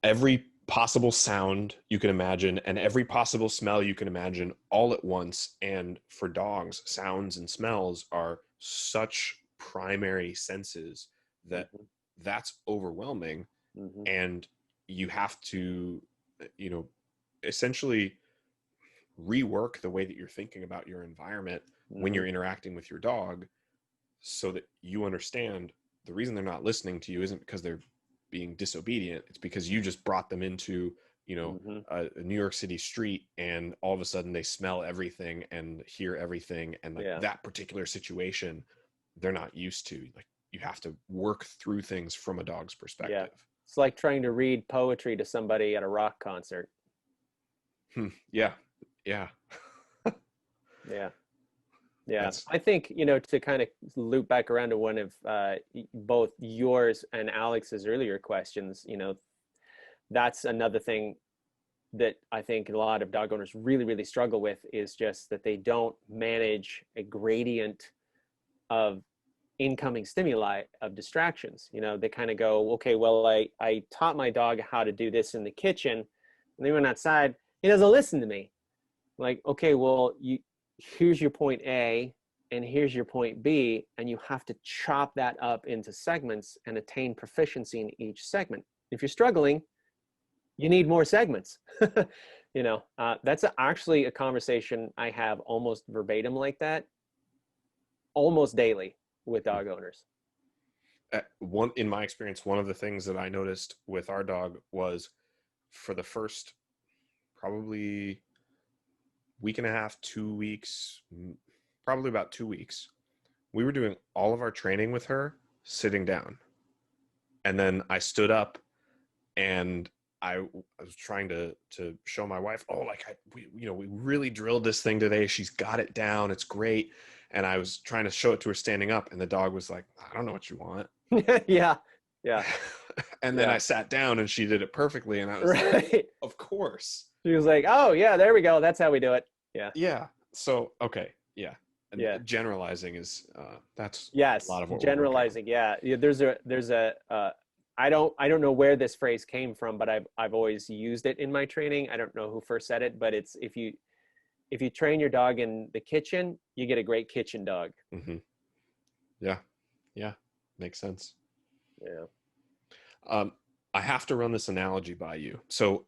every possible sound you can imagine and every possible smell you can imagine all at once. And for dogs, sounds and smells are such primary senses that that's overwhelming. Mm-hmm. And you have to, essentially rework the way that you're thinking about your environment when you're interacting with your dog, so that you understand the reason they're not listening to you isn't because they're being disobedient. It's because you just brought them into, a New York City street, and all of a sudden they smell everything and hear everything. And that particular situation, they're not used to. Like, you have to work through things from a dog's perspective. Yeah. It's like trying to read poetry to somebody at a rock concert. Yeah. Yeah. Yeah. Yeah. I think, to kind of loop back around to one of both yours and Alex's earlier questions, that's another thing that I think a lot of dog owners really, really struggle with, is just that they don't manage a gradient of incoming stimuli, of distractions. They kind of go, okay, well, I taught my dog how to do this in the kitchen, and they went outside, he doesn't listen to me. Like, okay, well, here's your point A and here's your point B, and you have to chop that up into segments and attain proficiency in each segment. If you're struggling, you need more segments. That's actually a conversation I have almost verbatim like that, almost daily, with dog owners. In my experience, one of the things that I noticed with our dog was, for the first probably week and a half, 2 weeks, probably about 2 weeks, we were doing all of our training with her sitting down. And then I stood up and I was trying to show my wife, we really drilled this thing today. She's got it down. It's great. And I was trying to show it to her standing up, and the dog was like, I don't know what you want. Yeah. Yeah. And then I sat down and she did it perfectly. And I was like, of course. She was like, oh yeah, there we go. That's how we do it. Yeah. Yeah. So, okay. Yeah. And yeah. Generalizing is, that's a lot of what generalizing. Yeah. There's a, I don't know where this phrase came from, but I've always used it in my training. I don't know who first said it, but it's, if you train your dog in the kitchen, you get a great kitchen dog. Mm-hmm. Yeah. Yeah. Makes sense. Yeah. I have to run this analogy by you. So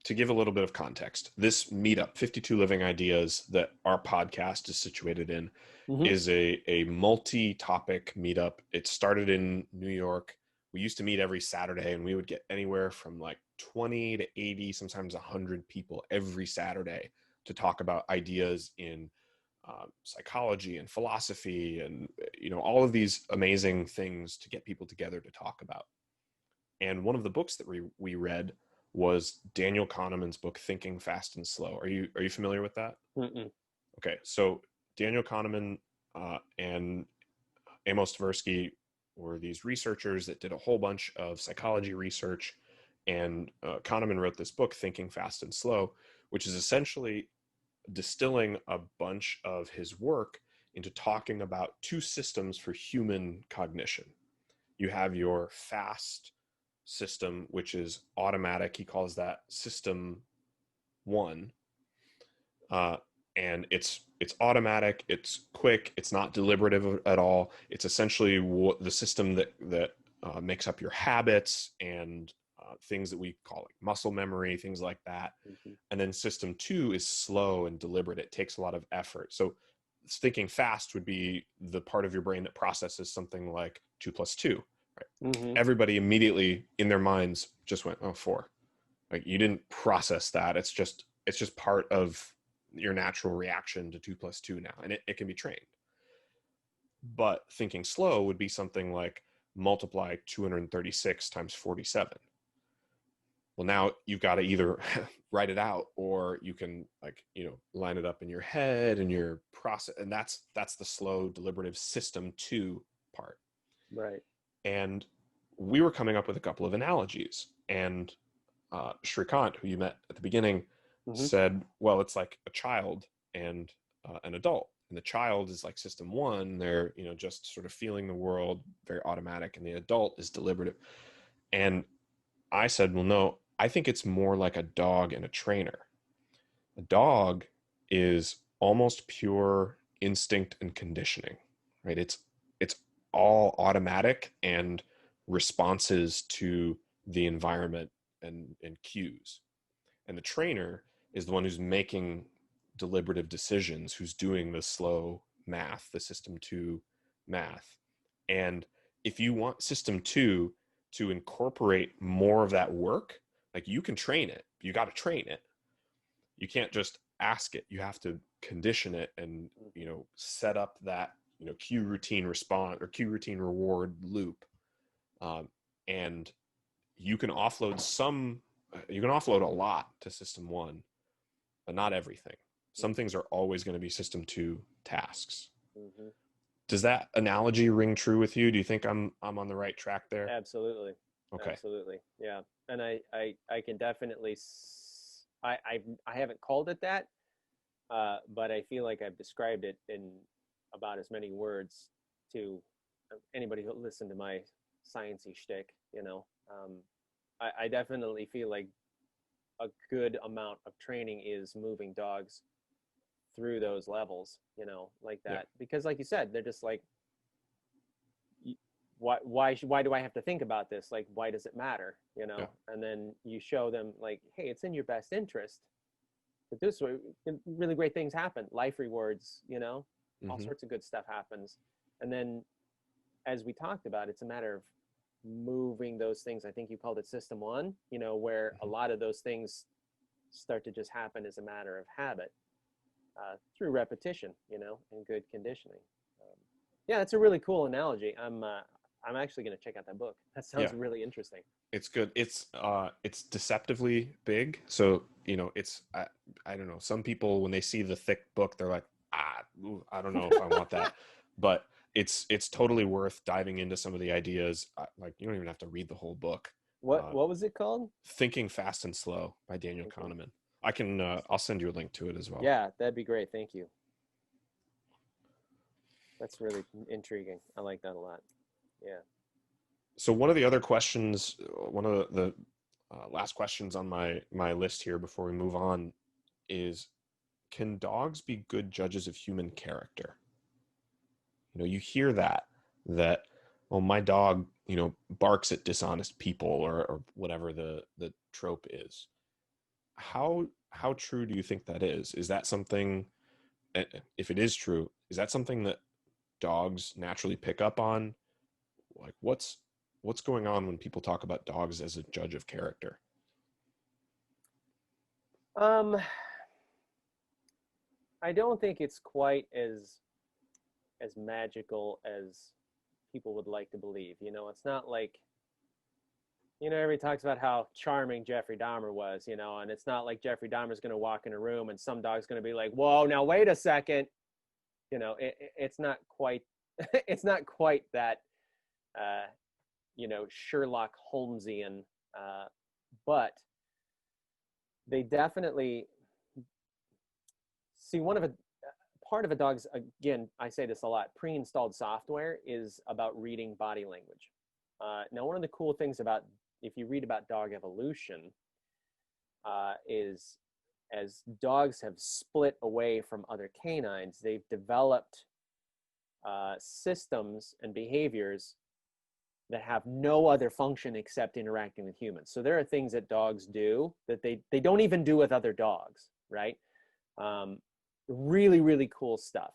to give a little bit of context, this meetup, 52 Living Ideas, that our podcast is situated in, is a multi-topic meetup. It started in New York we used to meet every Saturday, and we would get anywhere from like 20 to 80, sometimes 100 people every Saturday to talk about ideas in psychology and philosophy, and all of these amazing things to get people together to talk about. And one of the books that we read was Daniel Kahneman's book, Thinking Fast and Slow. Are you familiar with that? Mm-mm. Okay, so Daniel Kahneman and Amos Tversky were these researchers that did a whole bunch of psychology research, and Kahneman wrote this book, Thinking Fast and Slow, which is essentially distilling a bunch of his work into talking about two systems for human cognition. You have your fast system, which is automatic. He calls that system one. And it's automatic, it's quick, it's not deliberative at all. It's essentially the system that makes up your habits and things that we call like muscle memory, things like that. Mm-hmm. And then system two is slow and deliberate. It takes a lot of effort. So thinking fast would be the part of your brain that processes something like 2 plus 2. Right? Mm-hmm. Everybody immediately in their minds just went, oh, 4. Like, you didn't process that. It's just part of your natural reaction to 2 plus 2 now, and it can be trained. But thinking slow would be something like multiply 236 times 47. Well, now you've got to either write it out, or you can line it up in your head and your process, and that's the slow deliberative system 2 part. Right. And we were coming up with a couple of analogies, and Shrikant, who you met at the beginning, Mm-hmm. said, well, it's like a child and an adult. And the child is like system 1. They're, just sort of feeling the world, very automatic. And the adult is deliberative. And I said, well, no, I think it's more like a dog and a trainer. A dog is almost pure instinct and conditioning, right? It's all automatic and responses to the environment and cues. And the trainer is the one who's making deliberative decisions, who's doing the slow math, the system 2 math. And if you want system 2 to incorporate more of that work, like, you can train it. You got to train it. You can't just ask it. You have to condition it and, set up that, cue routine response or cue routine reward loop. And you can offload a lot to system 1, but not everything. Some things are always going to be system 2 tasks. Mm-hmm. Does that analogy ring true with you? Do you think I'm on the right track there? Absolutely. Okay. Absolutely. Yeah. And I can definitely, I haven't called it that, but I feel like I've described it in about as many words to anybody who listened to my sciencey shtick. I definitely feel like a good amount of training is moving dogs through those levels, like that. Yeah. Because like you said, they're just like, why do I have to think about this? Like, why does it matter? Yeah. And then you show them like, hey, it's in your best interest. But this way, really great things happen. Life rewards, mm-hmm. all sorts of good stuff happens. And then, as we talked about, it's a matter of moving those things. I think you called it system 1, where mm-hmm. a lot of those things start to just happen as a matter of habit through repetition, and good conditioning. Yeah, it's a really cool analogy. I'm actually going to check out that book. That sounds really interesting. It's good. It's deceptively big. So, it's, I don't know. Some people, when they see the thick book, they're like, I don't know if I want that. But it's totally worth diving into some of the ideas. Like, you don't even have to read the whole book. What was it called? Thinking Fast and Slow by Daniel Kahneman. I can, I'll send you a link to it as well. Yeah, that'd be great. Thank you. That's really intriguing. I like that a lot. Yeah. So one of the other questions, one of the last questions on my list here before we move on is, can dogs be good judges of human character? You hear that, well, my dog, barks at dishonest people or whatever the trope is. How true do you think that is? Is that something, if it is true, is that something that dogs naturally pick up on? Like, what's what's going on when people talk about dogs as a judge of character? Um, I don't think it's quite as magical as people would like to believe. You know, it's not like, you know, everybody talks about how charming Jeffrey Dahmer was, you know, and it's not like Jeffrey Dahmer's going to walk in a room and some dog's going to be like, whoa, now wait a second. You know, it's not quite, it's not quite that, you know, Sherlock Holmesian, but they definitely see one of a part of a dog's, again, I say this a lot, pre-installed software is about reading body language. Now, one of the cool things about, if you read about dog evolution, is as dogs have split away from other canines, they've developed systems and behaviors that have no other function except interacting with humans. So there are things that dogs do that they don't even do with other dogs, right? Really, really cool stuff.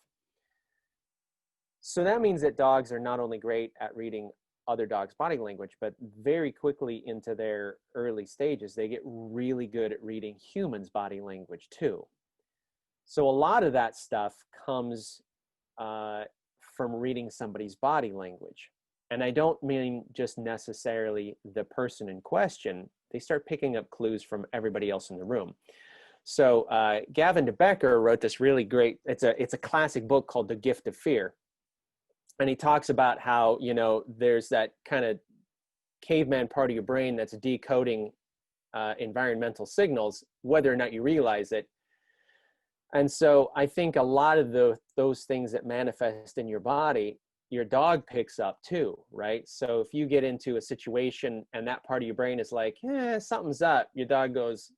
So that means that dogs are not only great at reading other dogs' body language, but very quickly into their early stages, they get really good at reading humans' body language too. So a lot of that stuff comes from reading somebody's body language. And I don't mean just necessarily the person in question. They start picking up clues from everybody else in the room. So Gavin de Becker wrote this really great, it's a classic book called The Gift of Fear. And he talks about how, you know, there's that kind of caveman part of your brain that's decoding environmental signals, whether or not you realize it. And so I think a lot of those things that manifest in your body, your dog picks up too, right? So if you get into a situation and that part of your brain is like, something's up, your dog goes,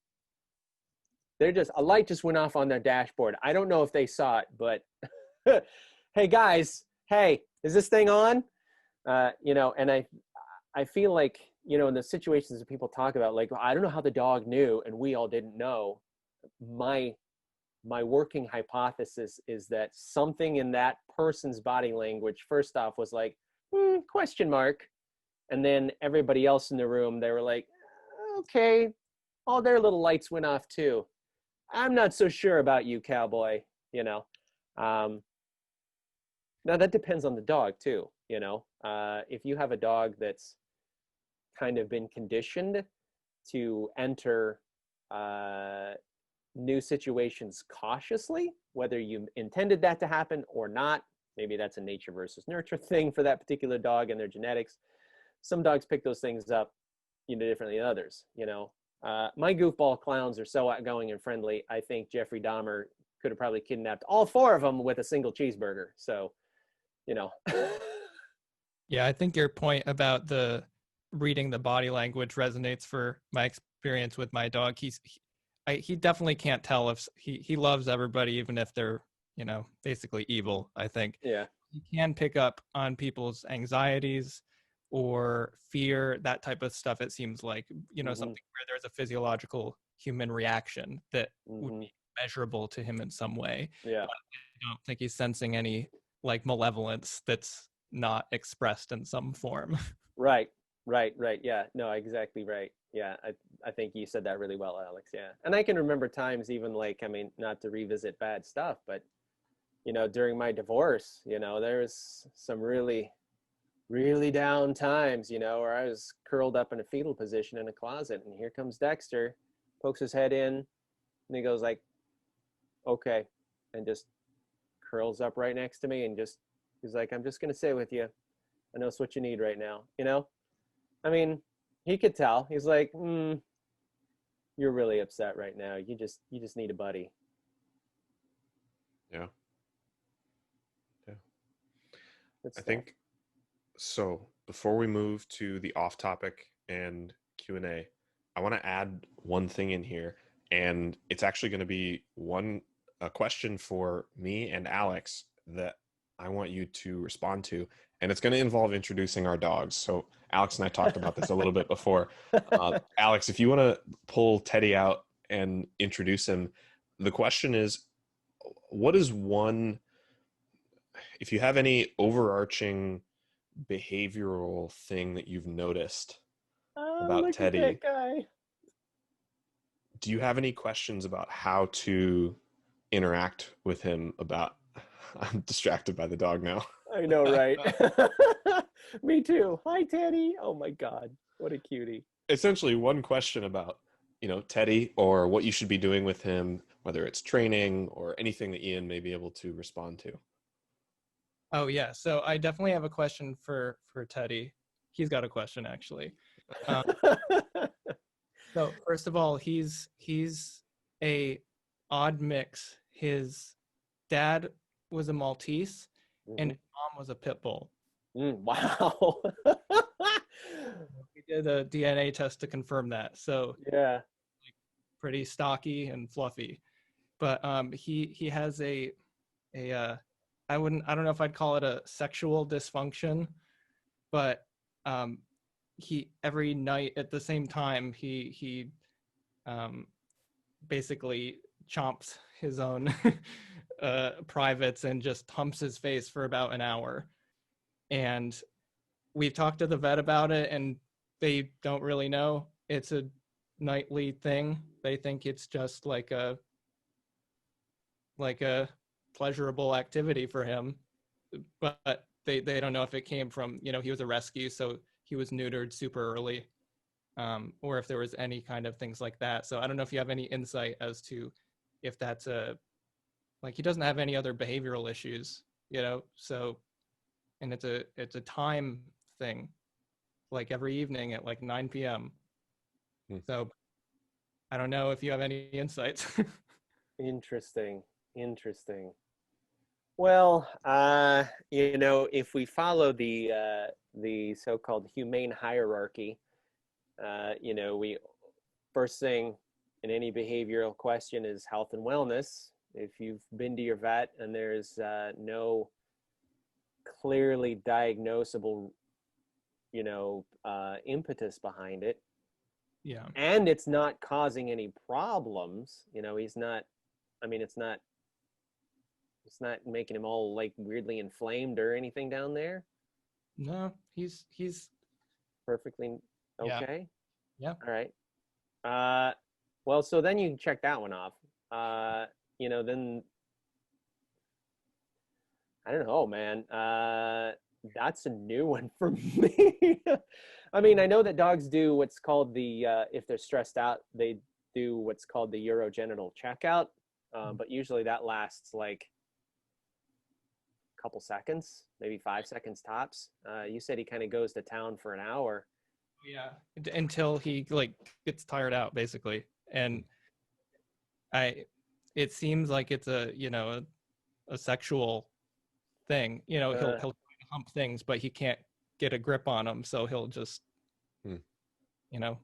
a light just went off on their dashboard. I don't know if they saw it, but hey guys, hey, is this thing on? You know, and I feel like, you know, in the situations that people talk about, like, I don't know how the dog knew and we all didn't know. My working hypothesis is that something in that person's body language, first off, was like, question mark. And then everybody else in the room, they were like, okay, all their little lights went off too. I'm not so sure about you, cowboy, you know. Now that depends on the dog too, you know. If you have a dog that's kind of been conditioned to enter new situations cautiously, whether you intended that to happen or not, maybe that's a nature versus nurture thing for that particular dog and their genetics. Some dogs pick those things up, you know, differently than others, you know. My goofball clowns are so outgoing and friendly. I think Jeffrey Dahmer could have probably kidnapped all four of them with a single cheeseburger. So, you know. Yeah, I think your point about the reading the body language resonates for my experience with my dog. He definitely can't tell if he loves everybody, even if they're, you know, basically evil. I think Yeah, he can pick up on people's anxieties or fear, that type of stuff. It seems like, you know, something where there's a physiological human reaction that would be measurable to him in some way. Yeah. But I don't think he's sensing any like malevolence that's not expressed in some form. Right. Yeah, no, exactly right. Yeah, I think you said that really well, Alex. Yeah. And I can remember times even like, I mean, not to revisit bad stuff, but, you know, during my divorce, you know, there was some really, really down times, you know, where I was curled up in a fetal position in a closet, and here comes Dexter, pokes his head in, and he goes like, okay, and just curls up right next to me and just, he's like, I'm just going to sit with you. I know it's what you need right now, you know? I mean, he could tell. He's like, you're really upset right now. You just need a buddy. Yeah. Yeah. Good I stuff. think so. Before we move to the off topic and Q&A, I want to add one thing in here, and it's actually going to be a question for me and Alex that I want you to respond to, and it's going to involve introducing our dogs. So Alex and I talked about this a little bit before. Alex, if you want to pull Teddy out and introduce him, the question is, what is one, if you have any overarching behavioral thing that you've noticed Oh, about look at Teddy. that guy. Do you have any questions about how to interact with him about I'm distracted by the dog now. I know, right? Me too. Hi, Teddy. Oh my God, what a cutie. Essentially one question about, Teddy or what you should be doing with him, whether it's training or anything that Ian may be able to respond to. Oh yeah, so I definitely have a question for Teddy. He's got a question actually. Um, so first of all, he's a odd mix. His dad was a Maltese and Mhm. his mom was a pit bull. Wow. We did a DNA test to confirm that. So Yeah. pretty stocky and fluffy. But he has a I don't know if I'd call it a sexual dysfunction, but he every night at the same time he um, basically chomps his own privates and just humps his face for about an hour. And we've talked to the vet about it, and they don't really know. It's a nightly thing. They think it's just like a pleasurable activity for him, but they don't know if it came from, he was a rescue, so he was neutered super early, or if there was any kind of things like that. So I don't know if you have any insight as to if that's he doesn't have any other behavioral issues, so, and it's a time thing, like every evening at like 9 p.m. Hmm. So I don't know if you have any insights. Interesting. Interesting. Well, if we follow the so-called humane hierarchy, we first thing in any behavioral question is health and wellness. If you've been to your vet and there's no clearly diagnosable, impetus behind it, Yeah. and it's not causing any problems, he's not. I mean, it's not making him all like weirdly inflamed or anything down there. No, he's Perfectly yeah. okay. Yeah. All right. Well, so then you can check that one off. Then I don't know, man. That's a new one for me. I mean, I know that dogs do what's called if they're stressed out, they do what's called the urogenital checkout. But usually that lasts like a couple seconds, maybe 5 seconds tops. You said he kind of goes to town for an hour. Yeah, until he gets tired out basically. And I it seems like it's a sexual thing. Uh, He'll hump things, but he can't get a grip on them, so he'll just Hmm. you know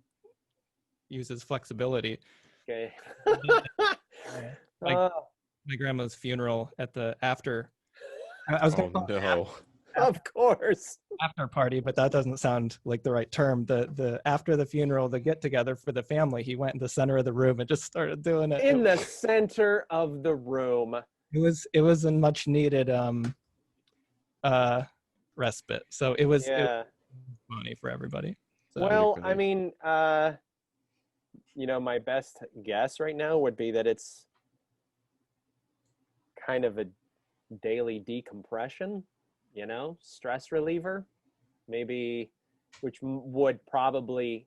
use his flexibility. okay. Like uh, my grandma's funeral at the after, I was gonna Oh call it no. of course. after party, but that doesn't sound like the right term. The after the funeral, the get together for the family, he went in the center of the room and just started doing it. In the center of the room. It was a much needed uh respite. So it was Yeah. funny for everybody. So Comedic Well, I relief. mean, my best guess right now would be that it's kind of a daily decompression, stress reliever, maybe, which would probably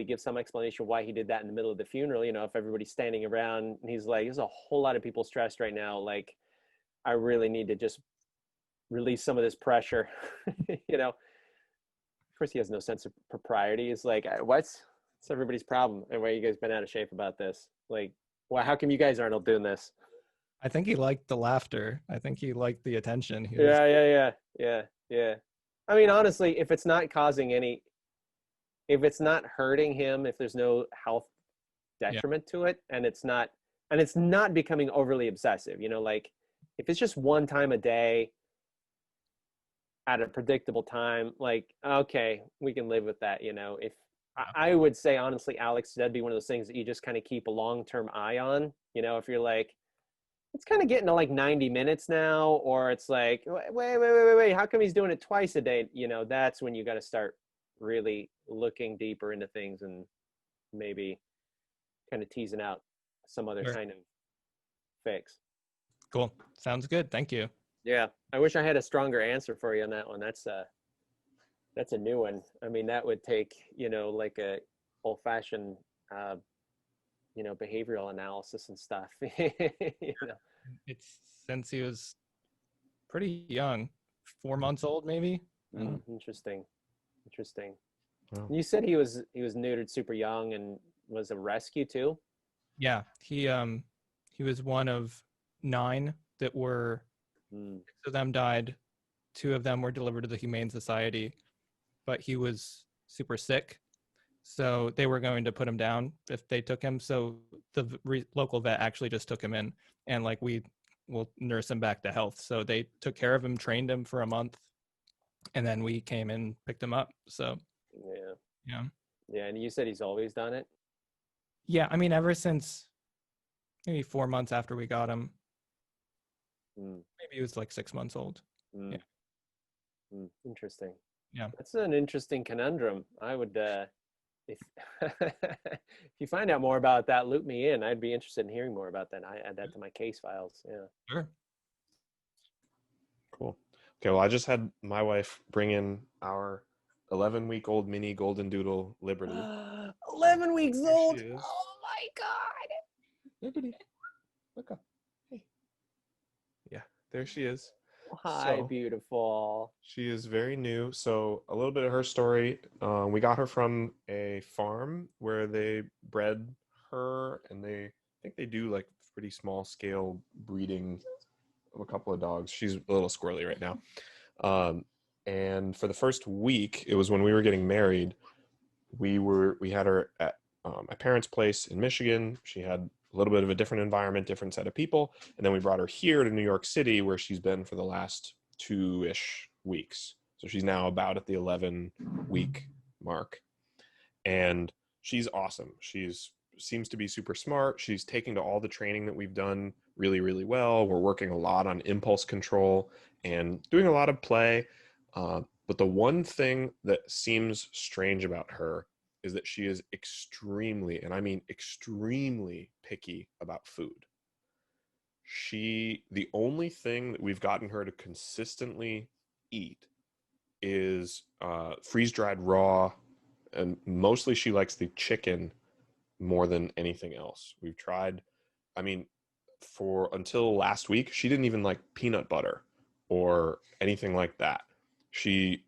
give some explanation why he did that in the middle of the funeral. If everybody's standing around and he's like, there's a whole lot of people stressed right now. Like, I really need to just release some of this pressure. Of course, he has no sense of propriety. He's like, what's everybody's problem? And why you guys been out of shape about this? Like, well, how come you guys aren't all doing this? I think he liked the laughter. I think he liked the attention. He was Yeah. I mean, honestly, if it's not hurting him, if there's no health yeah. detriment to it, and it's not becoming overly obsessive, like if it's just one time a day at a predictable time, like, okay, we can live with that. If I would say, honestly, Alex, that'd be one of those things that you just kind of keep a long-term eye on. If you're like, it's kind of getting to like 90 minutes now, or it's like, wait, how come he's doing it twice a day? You know, that's when you got to start really looking deeper into things and maybe kind of teasing out some other Sure. kind of fix. Cool. Sounds good. Thank you. Yeah, I wish I had a stronger answer for you on that one. That's a new one. I mean, that would take, you know, like a old-fashioned, you know, behavioral analysis and stuff. You know. It's since he was pretty young, 4 months old, maybe. Interesting. Interesting. Wow. You said he was neutered super young and was a rescue too. Yeah, he was one of 9 that were. Mm. 6 of them died. 2 of them were delivered to the Humane Society, but he was super sick, so they were going to put him down if they took him. So the local vet actually just took him in, and like we will nurse him back to health. So they took care of him, trained him for a month, and then we came and picked him up. So Yeah. yeah, Yeah, and you said he's always done it. yeah. I mean, ever since maybe 4 months after we got him, Mm. maybe he was like 6 months old. Mm. Yeah. Interesting. Yeah. That's an interesting conundrum. I would, if if you find out more about that, loop me in. I'd be interested in hearing more about that. I add that to my case files. Yeah. Sure. Cool. Okay, well, I just had my wife bring in our 11-week-old mini golden doodle Liberty. 11 weeks Here old. she is. Oh my God. Liberty, look up. Hey. Yeah, there she is. Hi, So beautiful. she is very new. So a little bit of her story. We got her from a farm where they bred her, and I think they do like pretty small scale breeding of a couple of dogs. She's a little squirrely right now. And for the first week, it was when we were getting married. We had her at my parents' place in Michigan. She had a little bit of a different environment, different set of people, and then we brought her here to New York City, where she's been for the last 2-ish weeks. So she's now about at the 11-week mark, and she's awesome. She's seems to be super smart. She's taking to all the training that we've done really, really well. We're working a lot on impulse control and doing a lot of play. But the one thing that seems strange about her is that she is extremely, and I mean extremely, picky about food. The only thing that we've gotten her to consistently eat is freeze-dried raw, and mostly she likes the chicken more than anything else. We've tried, I mean, for until last week, she didn't even like peanut butter or anything like that.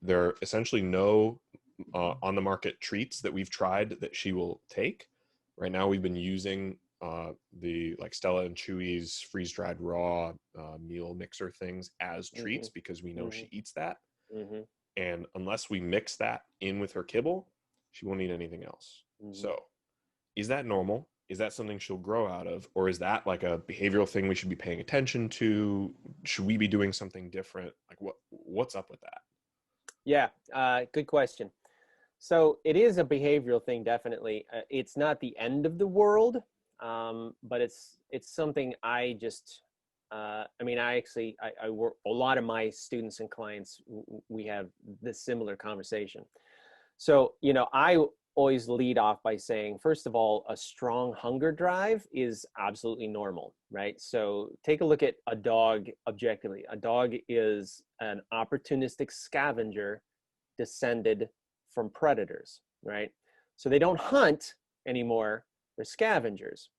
There are essentially no on the market treats that we've tried that she will take. Right now, we've been using the like Stella and Chewy's freeze dried raw meal mixer things as treats because we know she eats that. Mm-hmm. And unless we mix that in with her kibble, she won't eat anything else. So is that normal? Is that something she'll grow out of? Or is that like a behavioral thing we should be paying attention to? Should we be doing something different? Like what's up with that? Yeah, good question. So it is a behavioral thing, definitely. It's not the end of the world, but it's something I just. I mean, I work a lot of my students and clients. We have this similar conversation. So I always lead off by saying, first of all, a strong hunger drive is absolutely normal, right? So take a look at a dog objectively. A dog is an opportunistic scavenger descended from predators, right? So they don't hunt anymore, they're scavengers.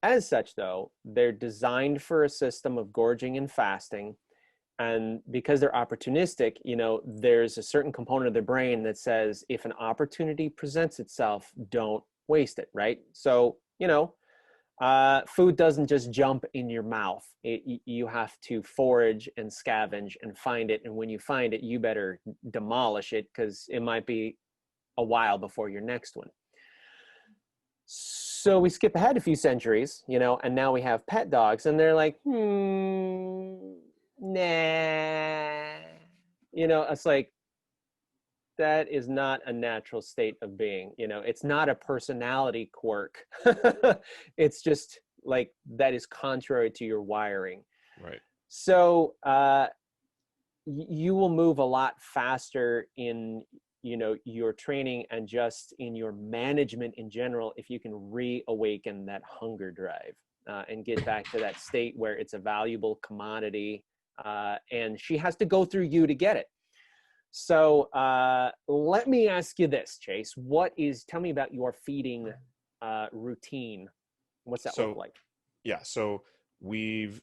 As such, though, they're designed for a system of gorging and fasting. And because they're opportunistic, there's a certain component of their brain that says, if an opportunity presents itself, don't waste it, right? So, food doesn't just jump in your mouth. You have to forage and scavenge and find it. And when you find it, you better demolish it because it might be a while before your next one. So we skip ahead a few centuries, and now we have pet dogs, and they're like, nah. It's like, that is not a natural state of being. It's not a personality quirk. It's just like that is contrary to your wiring. Right. So you will move a lot faster in, you know, your training and just in your management in general if you can reawaken that hunger drive and get back to that state where it's a valuable commodity, and she has to go through you to get it. So let me ask you this, Chase. Tell me about your feeding routine. What's that look like? Yeah, so we've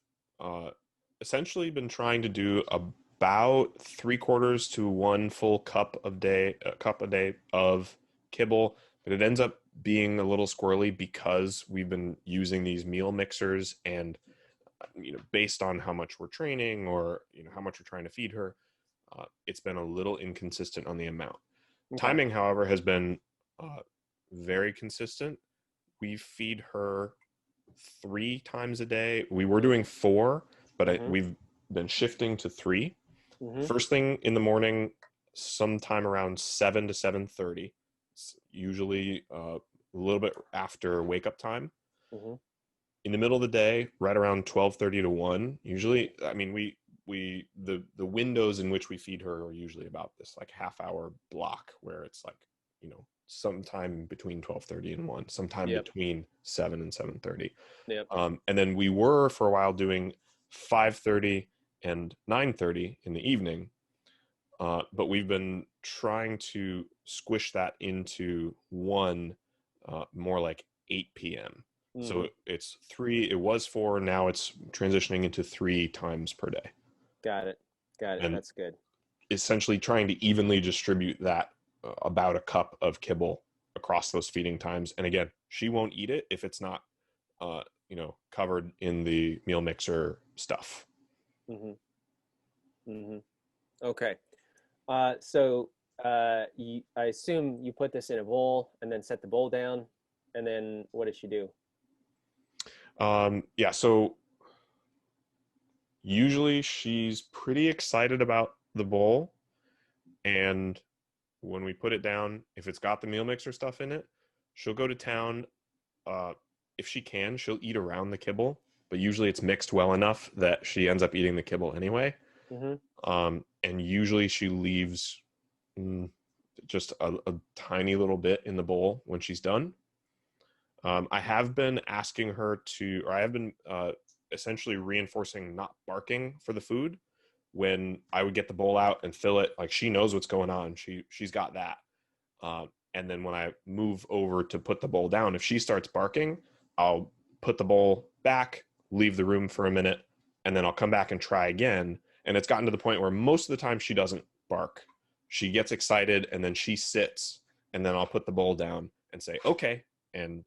essentially been trying to do about 3/4 to 1 full cup a day of kibble, but it ends up being a little squirrely because we've been using these meal mixers, and based on how much we're training or how much we're trying to feed her, it's been a little inconsistent on the amount. Okay. Timing, however, has been very consistent. We feed her 3 times a day. We were doing 4, but we've been shifting to 3. First thing in the morning, sometime around 7 to 7:30. It's usually a little bit after wake up time. In the middle of the day, right around 12:30 to 1. Usually, I mean, the windows in which we feed her are usually about this like half-hour block where it's like, sometime between 12:30 and 1, sometime between 7 and 7:30. Yep. And then we were for a while doing 5:30 and 9:30 in the evening. But we've been trying to squish that into one, more like 8 p.m. So it's 3, it was 4, now it's transitioning into 3 times per day. Got it. And That's good. essentially trying to evenly distribute that, about a cup of kibble across those feeding times. And again, she won't eat it if it's not, covered in the meal mixer stuff. Okay. So I assume you put this in a bowl and then set the bowl down, and then what does she do? Yeah, so usually she's pretty excited about the bowl, and when we put it down, if it's got the meal mixer stuff in it, she'll go to town. If she can, she'll eat around the kibble, but usually it's mixed well enough that she ends up eating the kibble anyway. And usually she leaves just a tiny little bit in the bowl when she's done. I have been asking her to, or I have been essentially reinforcing not barking for the food. When I would get the bowl out and fill it, like she knows what's going on. She's got that. And then when I move over to put the bowl down, if she starts barking, I'll put the bowl back, leave the room for a minute, and then I'll come back and try again. And it's gotten to the point where most of the time she doesn't bark. She gets excited and then she sits, and then I'll put the bowl down and say, okay. And,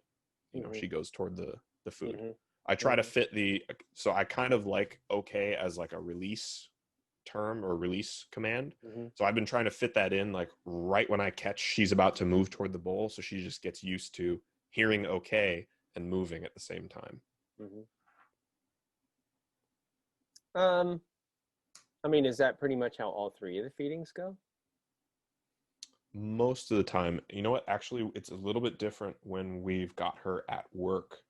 she goes toward the food. I try to fit so I kind of like okay as like a release term or release command. So I've been trying to fit that in like right when I catch she's about to move toward the bowl, so she just gets used to hearing okay and moving at the same time. I mean, is that pretty much how all 3 of the feedings go? Most of the time. You know what, actually it's a little bit different when we've got her at work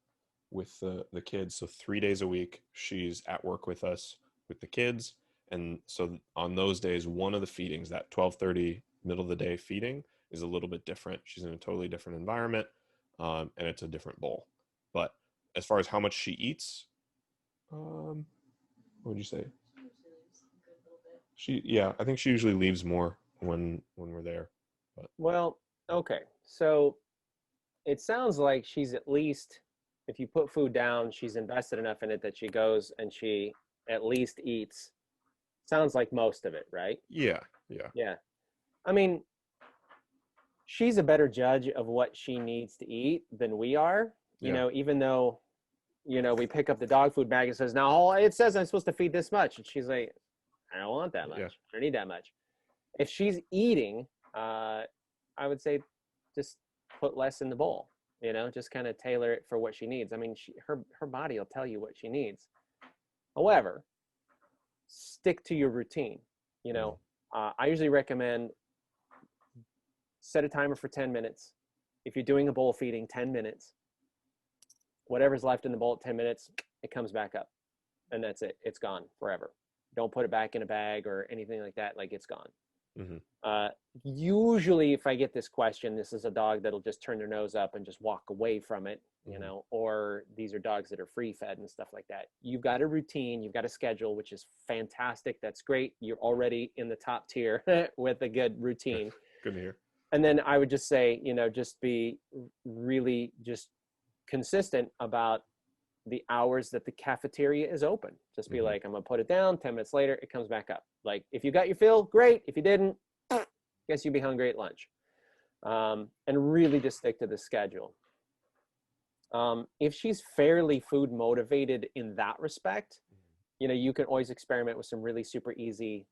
with the kids. So 3 days a week she's at work with us with the kids. And so on those days, one of the feedings, that 12:30 middle of the day feeding, is a little bit different. She's in a totally different environment, and it's a different bowl. But as far as how much she eats, what would you say? I think she usually leaves more when we're there. But. Well, okay. So it sounds like she's at least, if you put food down, she's invested enough in it that she goes and she at least eats. Sounds like most of it, right? Yeah. Yeah. I mean, she's a better judge of what she needs to eat than we are. Even though, we pick up the dog food bag and says, now it says I'm supposed to feed this much. And she's like, I don't want that much. Yeah. I don't need that much. If she's eating, I would say just put less in the bowl, just kind of tailor it for what she needs. I mean, her body will tell you what she needs. However, stick to your routine. I usually recommend set a timer for 10 minutes. If you're doing a bowl feeding, 10 minutes. whatever's left in the bowl at 10 minutes, it comes back up, and that's it. It's gone forever. Don't put it back in a bag or anything like that. Like, it's gone. Usually if I get this question, this is a dog that'll just turn their nose up and just walk away from it, you know, or these are dogs that are free fed and stuff like that. You've got a routine, you've got a schedule, which is fantastic. That's great. You're already in the top tier with a good routine. Good to hear. And then I would just say, you know, just be really just consistent about the hours that the cafeteria is open. Just be like, I'm gonna put it down, 10 minutes later, it comes back up. Like, if you got your fill, great. If you didn't, guess you'd be hungry at lunch. And really just stick to the schedule. If she's fairly food motivated in that respect, you know, you can always experiment with some really super easy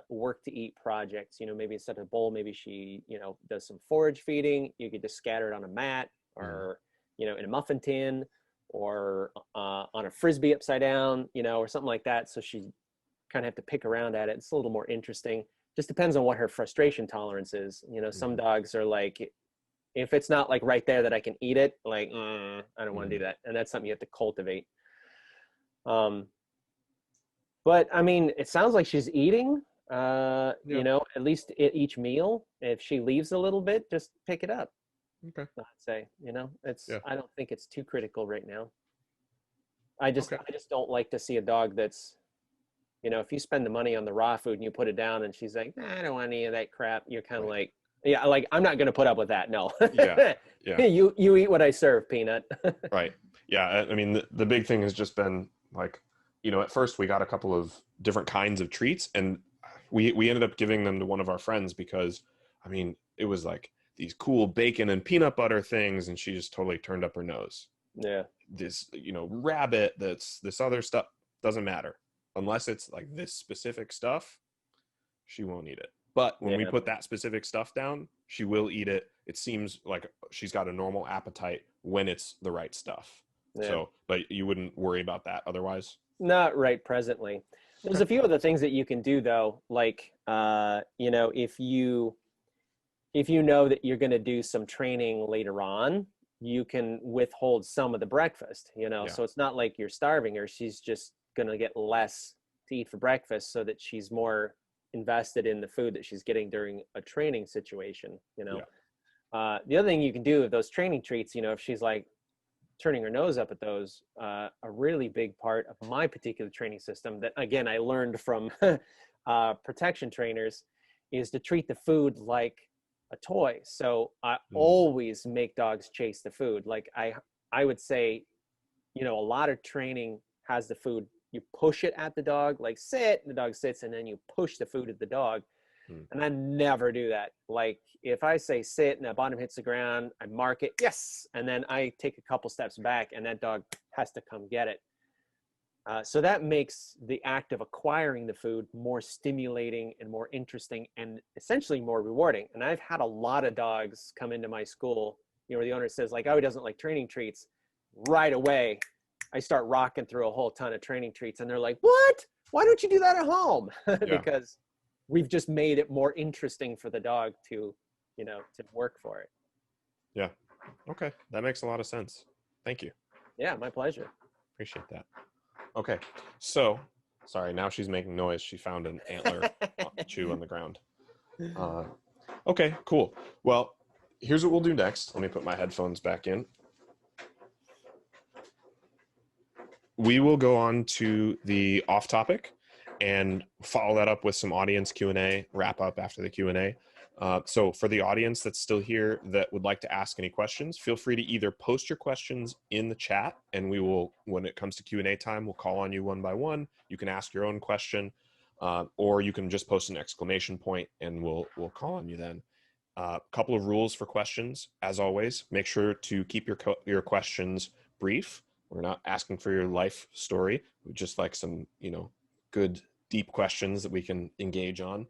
work to eat projects. You know, maybe instead of a bowl, maybe she, you know, does some forage feeding. You could just scatter it on a mat, or, you know, in a muffin tin, or on a Frisbee upside down, you know, or something like that. So she kind of have to pick around at it. It's a little more interesting. Just depends on what her frustration tolerance is. You know, some dogs are like, if it's not like right there that I can eat it, like, I don't want to do that. And that's something you have to cultivate. But I mean, it sounds like she's eating, you know, at least at each meal. If she leaves a little bit, just pick it up. Okay. I'd say, you know, it's, I don't think it's too critical right now. I just don't like to see a dog that's, you know, if you spend the money on the raw food and you put it down and she's like, nah, I don't want any of that crap. You're kind of like, yeah, like, I'm not going to put up with that. No. You eat what I serve, Peanut. Right. Yeah. I mean, the big thing has just been like, you know, at first we got a couple of different kinds of treats, and we ended up giving them to one of our friends because, I mean, it was like these cool bacon and peanut butter things, and she just totally turned up her nose. Yeah. This, you know, rabbit, that's this other stuff, doesn't matter. Unless it's like this specific stuff, she won't eat it. But when we put that specific stuff down, she will eat it. It seems like she's got a normal appetite when it's the right stuff. Yeah. So, but you wouldn't worry about that otherwise? Not right presently. There's a few other things that you can do though. Like, you know, if you know that you're going to do some training later on, you can withhold some of the breakfast, you know, so it's not like you're starving her. She's just going to get less to eat for breakfast so that she's more invested in the food that she's getting during a training situation, you know. The other thing you can do with those training treats, you know, if she's like turning her nose up at those, a really big part of my particular training system that, again, I learned from protection trainers, is to treat the food like a toy. So I always make dogs chase the food. Like I would say, you know, a lot of training has the food. You push it at the dog, like sit, the dog sits, and then you push the food at the dog. And I never do that. Like, if I say sit and the bottom hits the ground, I mark it, yes, and then I take a couple steps back and that dog has to come get it. So that makes the act of acquiring the food more stimulating and more interesting and essentially more rewarding. And I've had a lot of dogs come into my school, you know, where the owner says like, oh, he doesn't like training treats. Right away, I start rocking through a whole ton of training treats, and they're like, what? Why don't you do that at home? Because we've just made it more interesting for the dog to, you know, to work for it. Yeah. Okay. That makes a lot of sense. Thank you. Yeah, my pleasure. Appreciate that. Okay. So, sorry, now she's making noise. She found an antler chew on the ground. Okay, cool. Well, here's what we'll do next. Let me put my headphones back in. We will go on to the off topic and follow that up with some audience Q&A, wrap up after the Q&A. So for the audience that's still here that would like to ask any questions, feel free to either post your questions in the chat, and we will, when it comes to Q&A time, we'll call on you one by one. You can ask your own question, or you can just post an exclamation point and we'll call on you then. A couple of rules for questions. As always, make sure to keep your questions brief. We're not asking for your life story. We just like some, you know, good deep questions that we can engage on.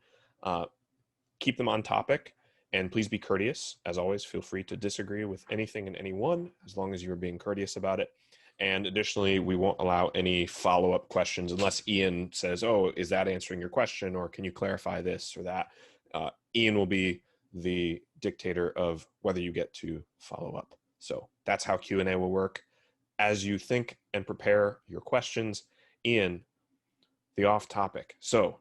Keep them on topic, and please be courteous. As always, feel free to disagree with anything and anyone as long as you're being courteous about it. And additionally, we won't allow any follow-up questions unless Ian says, oh, is that answering your question, or can you clarify this or that? Ian will be the dictator of whether you get to follow up. So that's how Q&A will work. as you think and prepare your questions in the off topic. So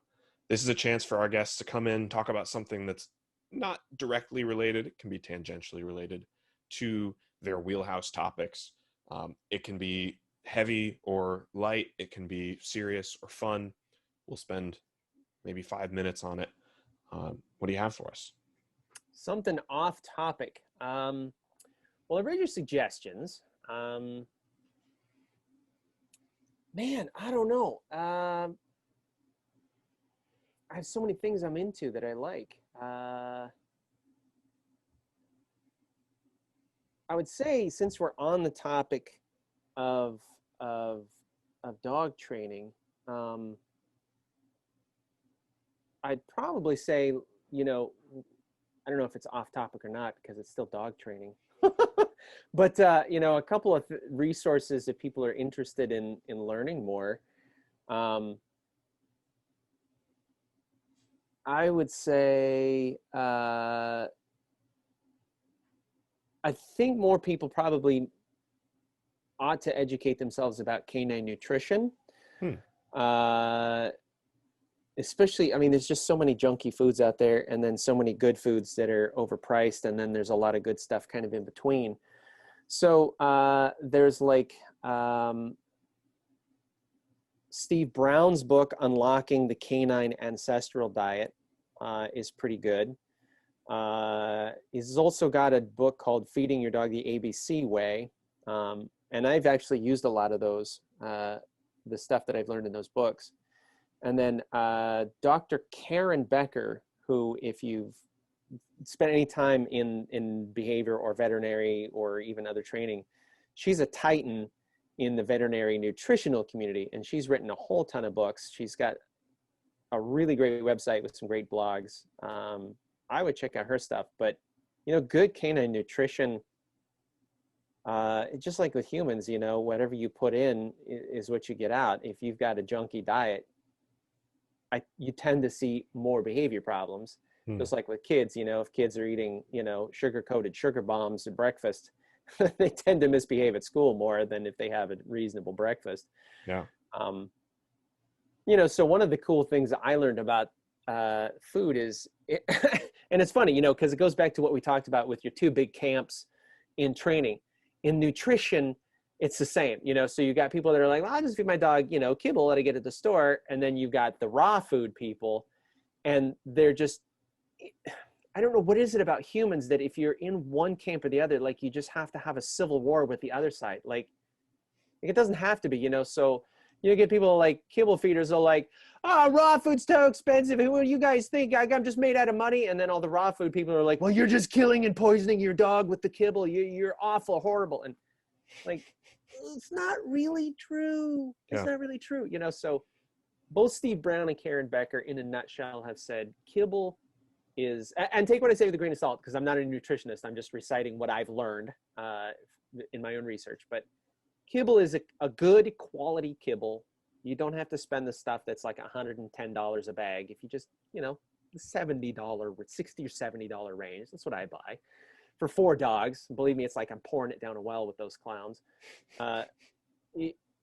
this is a chance for our guests to come in, talk about something that's not directly related. It can be tangentially related to their wheelhouse topics. It can be heavy or light. It can be serious or fun. We'll spend maybe 5 minutes on it. What do you have for us? Something off topic. Well, I read your suggestions. Man, I don't know. I have so many things I'm into that I like. I would say, since we're on the topic of dog training, I'd probably say, you know, I don't know if it's off topic or not because it's still dog training. But you know, a couple of resources if people are interested in learning more. I would say I think more people probably ought to educate themselves about canine nutrition. Especially, I mean, there's just so many junky foods out there, and then so many good foods that are overpriced, and then there's a lot of good stuff kind of in between. So there's like Steve Brown's book, Unlocking the Canine Ancestral Diet, is pretty good. He's also got a book called Feeding Your Dog the ABC Way. And I've actually used a lot of those, the stuff that I've learned in those books. And then Dr. Karen Becker, who, if you've spent any time in behavior or veterinary or even other training, she's a titan in the veterinary nutritional community, and she's written a whole ton of books. She's got a really great website with some great blogs. I would check out her stuff, but you know, good canine nutrition, just like with humans, you know, whatever you put in is what you get out. If you've got a junky diet, you tend to see more behavior problems. Just like with kids, you know, if kids are eating, you know, sugar-coated sugar bombs at breakfast, they tend to misbehave at school more than if they have a reasonable breakfast. Yeah. You know, so one of the cool things that I learned about food is, and it's funny, you know, because it goes back to what we talked about with your two big camps in training. In nutrition, it's the same, you know, so you got people that are like, well, I'll just feed my dog, you know, kibble that I get at the store. And then you've got the raw food people, and they're just, I don't know, what is it about humans that if you're in one camp or the other, like you just have to have a civil war with the other side. Like it doesn't have to be, you know, so you get people like kibble feeders are like, oh, raw food's so expensive. What do you guys think? I'm just made out of money. And then all the raw food people are like, well, you're just killing and poisoning your dog with the kibble. You're awful, horrible. And like, it's not really true. It's not really true. You know, so both Steve Brown and Karen Becker in a nutshell have said kibble is, and take what I say with a grain of salt, because I'm not a nutritionist. I'm just reciting what I've learned in my own research. But kibble is a good quality kibble. You don't have to spend the stuff that's like $110 a bag. If you just, you know, the $70, $60 or $70 range, that's what I buy for 4 dogs. Believe me, it's like I'm pouring it down a well with those clowns.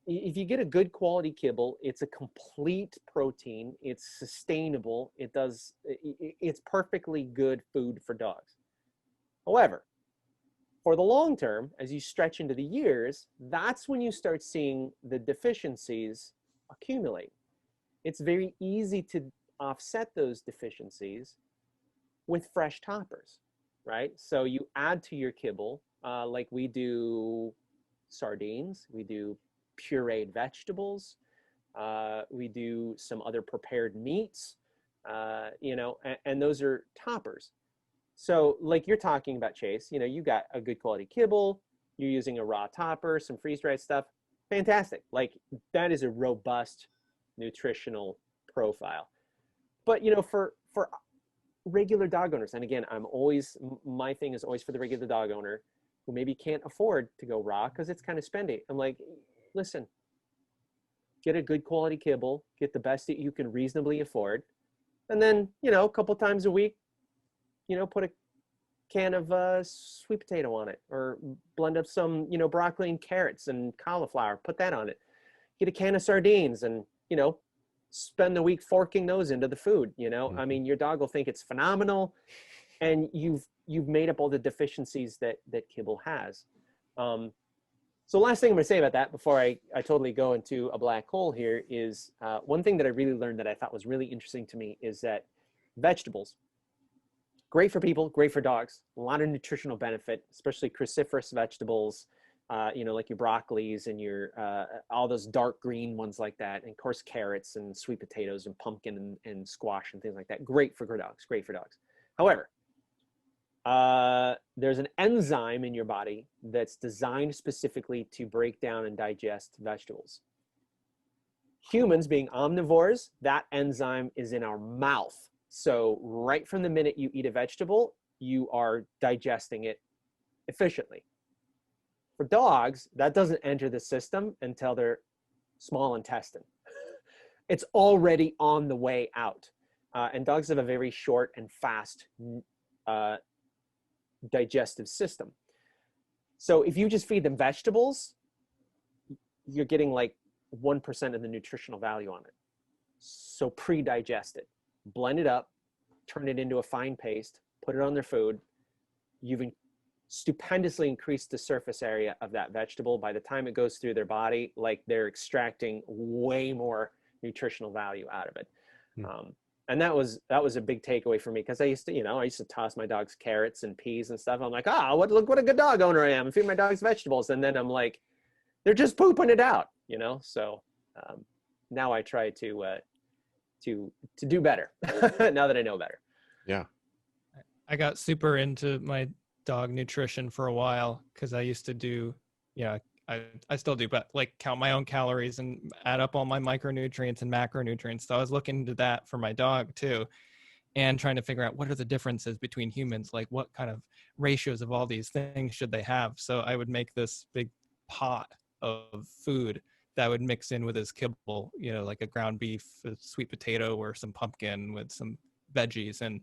If you get a good quality kibble, it's a complete protein. It's sustainable. It's perfectly good food for dogs. However, for the long term, as you stretch into the years, that's when you start seeing the deficiencies accumulate. It's very easy to offset those deficiencies with fresh toppers, right? So you add to your kibble, like we do sardines, we do pureed vegetables, we do some other prepared meats, you know, and those are toppers. So like you're talking about, Chase, you know, you got a good quality kibble, you're using a raw topper, some freeze-dried stuff, fantastic. Like that is a robust nutritional profile. But, you know, for regular dog owners, and again, my thing is always for the regular dog owner who maybe can't afford to go raw because it's kind of spendy. I'm like, listen, get a good quality kibble, get the best that you can reasonably afford. And then, you know, a couple times a week, you know, put a can of sweet potato on it, or blend up some, broccoli and carrots and cauliflower, put that on it. Get a can of sardines and, spend the week forking those into the food. I mean, your dog will think it's phenomenal, and you've made up all the deficiencies that kibble has. So last thing I'm going to say about that before I totally go into a black hole here is one thing that I really learned that I thought was really interesting to me is that vegetables, great for people, great for dogs, a lot of nutritional benefit, especially cruciferous vegetables, like your broccolis and your all those dark green ones like that, and of course carrots and sweet potatoes and pumpkin and squash and things like that. Great for dogs, great for dogs. However, there's an enzyme in your body that's designed specifically to break down and digest vegetables. Humans being omnivores, that enzyme is in our mouth. So right from the minute you eat a vegetable, you are digesting it efficiently. For dogs, that doesn't enter the system until their small intestine. It's already on the way out. And dogs have a very short and fast digestive system. So if you just feed them vegetables, you're getting like 1% of the nutritional value on it. So pre-digest it, blend it up, turn it into a fine paste, put it on their food. You've stupendously increased the surface area of that vegetable. By the time it goes through their body, like they're extracting way more nutritional value out of it. And that was a big takeaway for me, because I used to toss my dogs carrots and peas and stuff. I'm like, look what a good dog owner I am. I feed my dogs vegetables. And then I'm like, they're just pooping it out, So now I try to do better now that I know better. Yeah. I got super into my dog nutrition for a while, because I used to do, I still do, but like count my own calories and add up all my micronutrients and macronutrients. So I was looking into that for my dog too, and trying to figure out what are the differences between humans, like what kind of ratios of all these things should they have. So I would make this big pot of food that I would mix in with his kibble, like a ground beef, a sweet potato, or some pumpkin with some veggies. And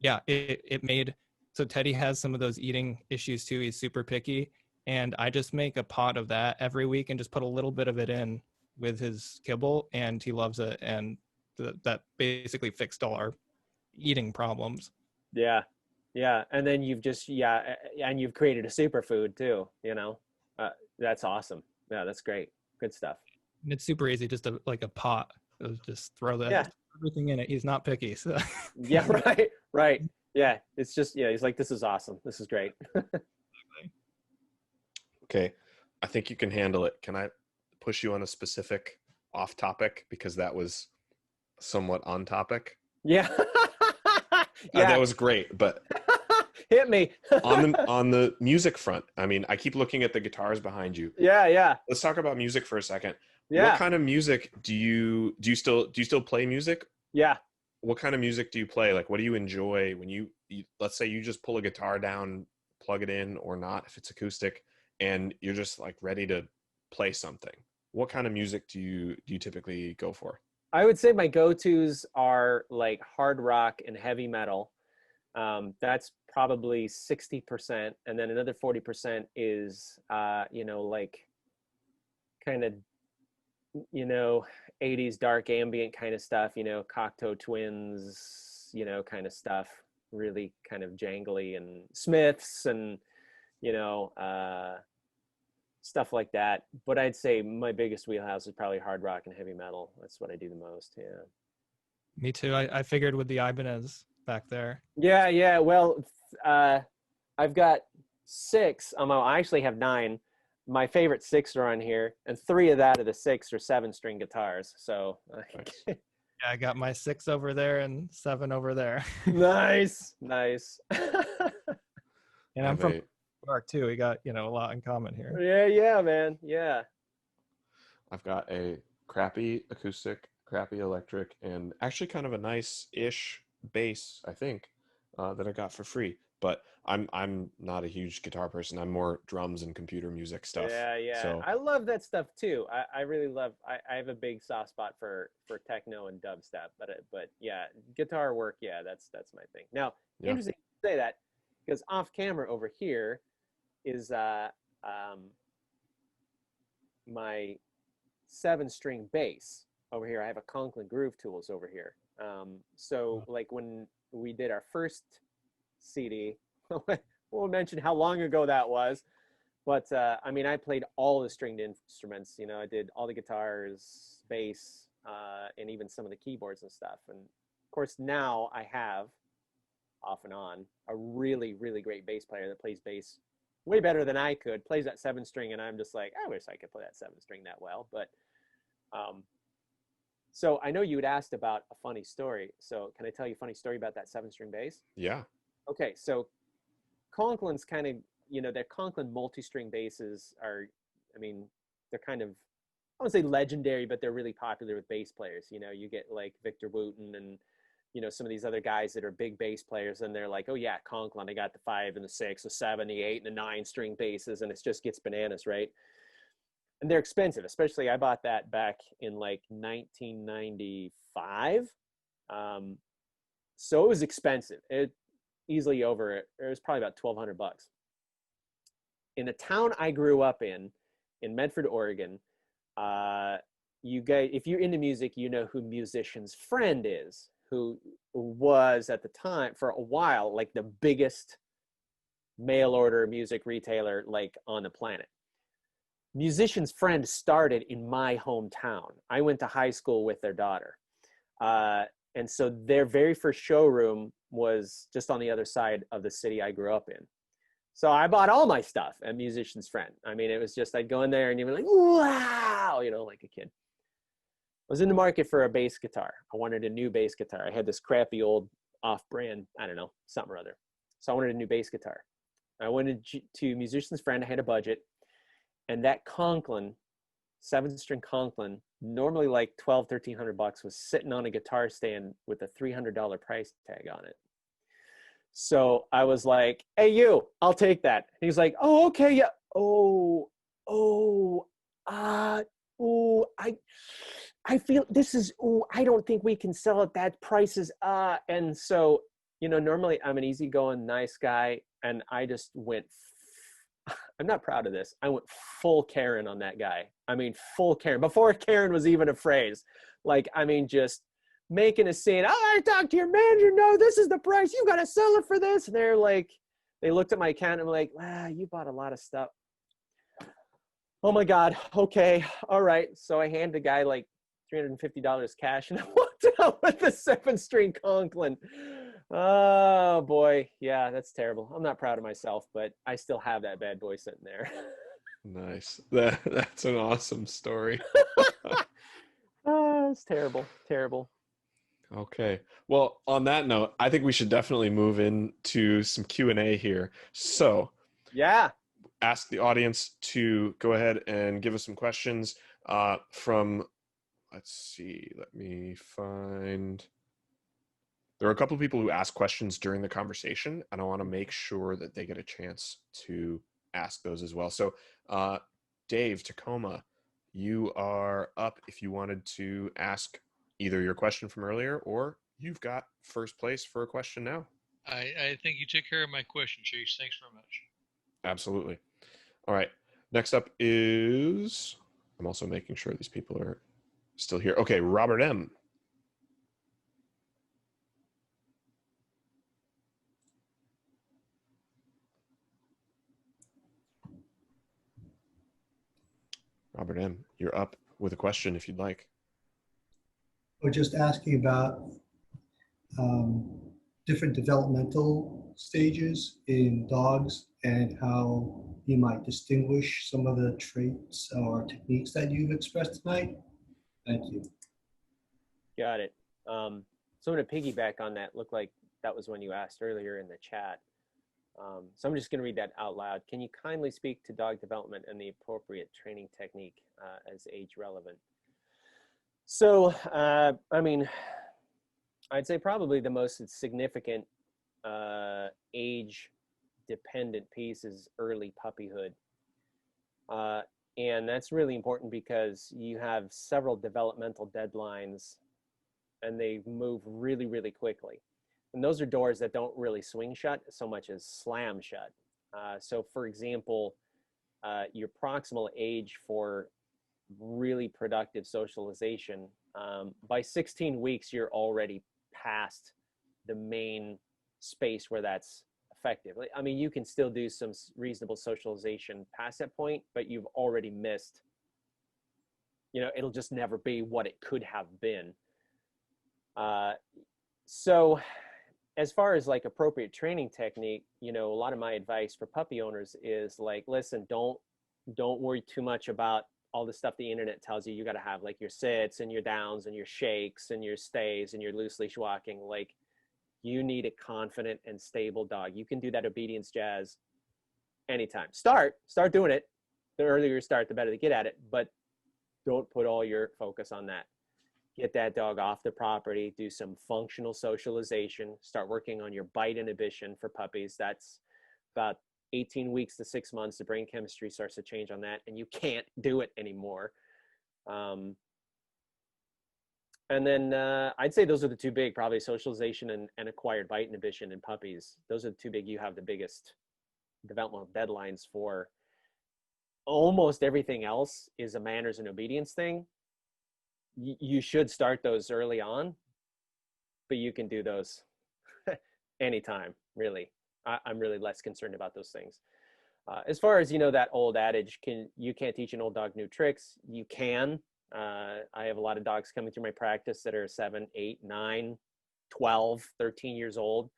yeah, it made, so Teddy has some of those eating issues too. He's super picky. And I just make a pot of that every week and just put a little bit of it in with his kibble, and he loves it. And that basically fixed all our eating problems. Yeah. Yeah. And then you've and you've created a superfood too, that's awesome. Yeah, that's great. Good stuff. And it's super easy, just like a pot. Just throw everything in it. He's not picky. So. Yeah, right. Yeah. It's just, he's like, this is awesome. This is great. Okay. I think you can handle it. Can I push you on a specific off topic, because that was somewhat on topic? Yeah. Yeah. That was great, but hit me. on the music front, I mean, I keep looking at the guitars behind you. Yeah. Let's talk about music for a second. Yeah. What kind of music do you still play music? Yeah. What kind of music do you play? Like, what do you enjoy when you let's say you just pull a guitar down, plug it in or not, if it's acoustic, and you're just like ready to play something? What kind of music do you typically go for? I would say my go-tos are like hard rock and heavy metal. That's probably 60%. And then another 40% is, like kind of, 80s dark ambient kind of stuff, Cocteau Twins, kind of stuff, really kind of jangly, and Smiths and, stuff like that. But I'd say my biggest wheelhouse is probably hard rock and heavy metal. That's what I do the most. Yeah. Me too. I figured with the Ibanez back there. Yeah. Well, I've got 6. I actually have 9. My favorite 6 are on here, and 3 of that are the 6 or 7-string guitars. So Nice. Yeah, I got my 6 over there and 7 over there. nice. And I'm from New York too. We got, a lot in common here. Yeah, man. Yeah. I've got a crappy acoustic, crappy electric, and actually kind of a nice-ish bass, I think, that I got for free. But I'm not a huge guitar person. I'm more drums and computer music stuff. Yeah. So, I love that stuff too. I really love. I have a big soft spot for techno and dubstep. But yeah, guitar work. Yeah, that's my thing. Now, Yeah. interesting to say that. because off camera over here is um, my 7-string bass. Over here I have a Conklin Groove Tools over here. So like when we did our first CD, we'll mention how long ago that was, but I mean, I played all the stringed instruments. You know, I did all the guitars, bass, and even some of the keyboards and stuff. And of course now I have, off and on, a really, really great bass player that plays bass way better than I could, plays that 7-string, and I'm just like, I wish I could play that 7-string that well. But so I know you had asked about a funny story. So can I tell you a funny story about that 7-string bass? Yeah. Okay, so Conklin's kind of, you know, their Conklin multi-string basses are, I mean, they're kind of, I wouldn't say legendary, but they're really popular with bass players. You know, you get like Victor Wooten and, you know, some of these other guys that are big bass players, and they're like, oh yeah, Conklin, I got the 5 and the 6, the 7, the 8, and the 9-string basses, and it just gets bananas, right? And they're expensive, especially I bought that back in like 1995. So it was expensive. It easily over it. It was probably about $1,200. In the town I grew up in Medford, Oregon, you guys, if you're into music, you know who Musician's Friend is, who was at the time for a while like the biggest mail order music retailer like on the planet. Musician's Friend started in my hometown. I went to high school with their daughter. And so their very first showroom was just on the other side of the city I grew up in. So I bought all my stuff at Musician's Friend. I mean, it was just, I'd go in there and you'd be like, wow, you know, like a kid. I was in the market for a bass guitar. I wanted a new bass guitar. I had this crappy old off-brand, I don't know, something or other. So I wanted a new bass guitar. I went to Musician's Friend. I had a budget. And that Conklin, 7-string Conklin, normally like $1,200-1,300, was sitting on a guitar stand with a $300 price tag on it. So I was like, hey, you, I'll take that. And he's like, oh, okay, yeah. I feel this is, I don't think we can sell it. That price is, and so, you know, normally I'm an easygoing, nice guy. And I just went, I'm not proud of this. I went full Karen on that guy. I mean, full Karen, before Karen was even a phrase. Like, I mean, just making a scene. Oh, I talked to your manager. No, this is the price. You got to sell it for this. And they're like, they looked at my account and were like, you bought a lot of stuff. Oh my God. Okay. All right. So I handed the guy like $350 cash and I walked out with the 7-string Conklin. Oh boy. Yeah, that's terrible. I'm not proud of myself, but I still have that bad boy sitting there. Nice. That's an awesome story. It's terrible. Terrible. Okay. Well, on that note, I think we should definitely move into some Q&A here. So, Yeah. ask the audience to go ahead and give us some questions from, let's see, let me find. There are a couple of people who ask questions during the conversation, and I want to make sure that they get a chance to ask those as well. So, Dave, Tacoma, you are up if you wanted to ask either your question from earlier or you've got first place for a question now. I think you took care of my question, Chase. Thanks very much. Absolutely. All right. Next up is, I'm also making sure these people are still here. Okay, Robert M. Robert M., you're up with a question if you'd like. We're just asking about different developmental stages in dogs and how you might distinguish some of the traits or techniques that you've expressed tonight. Thank you. Got it. So I'm going to piggyback on that. Looked like that was one you asked earlier in the chat. So I'm just going to read that out loud. Can you kindly speak to dog development and the appropriate training technique as age relevant? So, I mean, I'd say probably the most significant age dependent piece is early puppyhood. And that's really important because you have several developmental deadlines and they move really, really quickly. And those are doors that don't really swing shut so much as slam shut. So for example, your proximal age for really productive socialization, by 16 weeks, you're already past the main space where that's effective. I mean, you can still do some reasonable socialization past that point, but you've already missed, it'll just never be what it could have been. So as far as like appropriate training technique, a lot of my advice for puppy owners is like, listen, don't worry too much about all the stuff the internet tells you. You got to have like your sits and your downs and your shakes and your stays and your loose leash walking. Like, you need a confident and stable dog. You can do that obedience jazz anytime. Start doing it. The earlier you start, the better to get at it, but don't put all your focus on that. Get that dog off the property, do some functional socialization, start working on your bite inhibition for puppies. That's about 18 weeks to 6 months. The brain chemistry starts to change on that, and you can't do it anymore. And then I'd say those are the two big, probably socialization and acquired bite inhibition in puppies. Those are the two big. You have the biggest developmental deadlines for. Almost everything else is a manners and obedience thing. You should start those early on, but you can do those anytime, really. I'm really less concerned about those things. As far as, that old adage, you can't teach an old dog new tricks. You can. I have a lot of dogs coming through my practice that are 7, 8, 9, 12, 13 years old.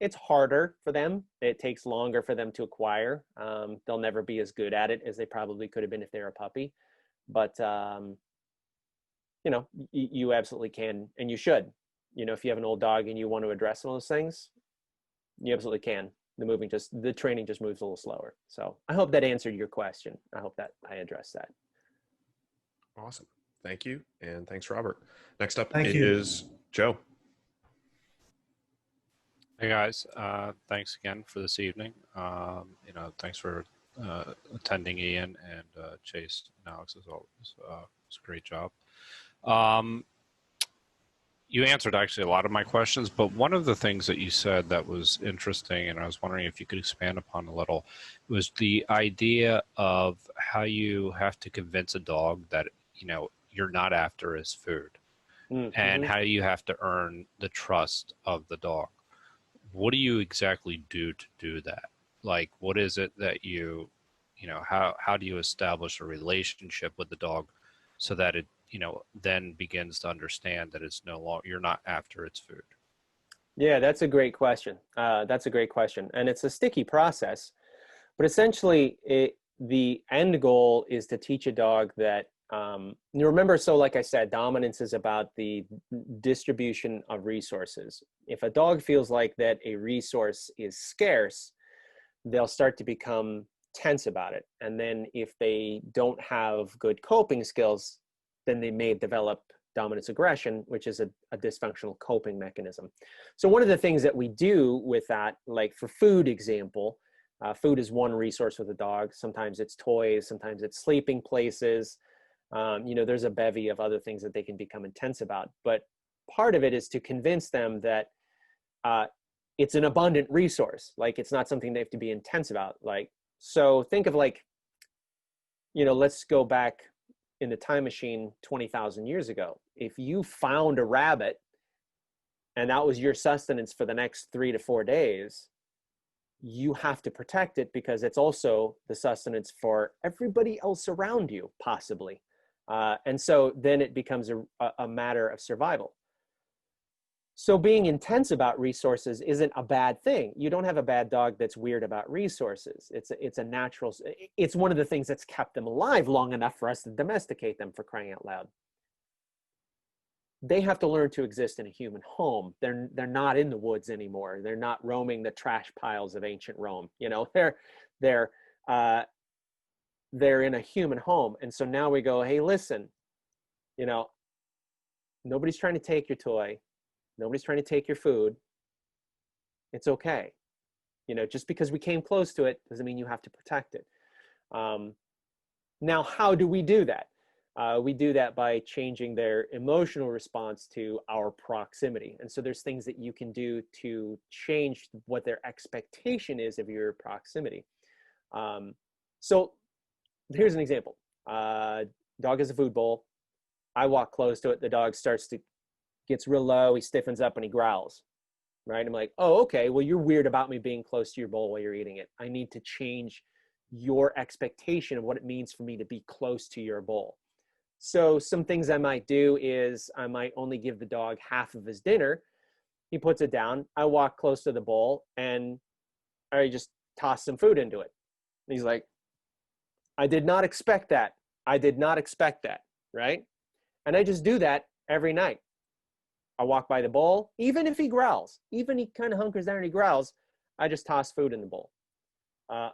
It's harder for them. It takes longer for them to acquire. They'll never be as good at it as they probably could have been if they were a puppy. But, you absolutely can, and you should. If you have an old dog and you want to address some of those things, you absolutely can. The training just moves a little slower. So I hope that answered your question. I hope that I addressed that. Awesome. Thank you. And thanks, Robert. Next up Thank you. is Joe. Hey guys, thanks again for this evening. Thanks for attending, Ian and Chase and Alex as always. It's a great job. You answered actually a lot of my questions, but one of the things that you said that was interesting, and I was wondering if you could expand upon a little, was the idea of how you have to convince a dog that, you're not after his food, and how you have to earn the trust of the dog. What do you exactly do to do that? Like, what is it that how do you establish a relationship with the dog so that it, then begins to understand that it's no longer, you're not after its food? Yeah, that's a great question. And it's a sticky process, but essentially the end goal is to teach a dog that, remember, so like I said, dominance is about the distribution of resources. If a dog feels like that a resource is scarce, they'll start to become tense about it. And then if they don't have good coping skills, then they may develop dominance aggression, which is a dysfunctional coping mechanism. So one of the things that we do with that, like for food example, food is one resource with a dog. Sometimes it's toys, sometimes it's sleeping places. There's a bevy of other things that they can become intense about. But part of it is to convince them that it's an abundant resource. Like, it's not something they have to be intense about. Like, so think of like, let's go back in the time machine 20,000 years ago. If you found a rabbit and that was your sustenance for the next 3 to 4 days, you have to protect it because it's also the sustenance for everybody else around you, possibly. And so then it becomes a matter of survival. So being intense about resources isn't a bad thing. You don't have a bad dog that's weird about resources. It's a natural, it's one of the things that's kept them alive long enough for us to domesticate them, for crying out loud. They have to learn to exist in a human home. They're not in the woods anymore. They're not roaming the trash piles of ancient Rome. They're in a human home. And so now we go, hey, listen, nobody's trying to take your toy. Nobody's trying to take your food. It's okay. Just because we came close to it doesn't mean you have to protect it. Now, how do we do that? We do that by changing their emotional response to our proximity. And so there's things that you can do to change what their expectation is of your proximity. So here's an example. Dog has a food bowl. I walk close to it. The dog gets real low. He stiffens up and he growls, right? I'm like, oh, okay. Well, you're weird about me being close to your bowl while you're eating it. I need to change your expectation of what it means for me to be close to your bowl. So some things I might do is I might only give the dog half of his dinner. He puts it down. I walk close to the bowl and I just toss some food into it. And he's like, I did not expect that. I did not expect that, right? And I just do that every night. I walk by the bowl, even if he growls, even he kind of hunkers down and he growls, I just toss food in the bowl.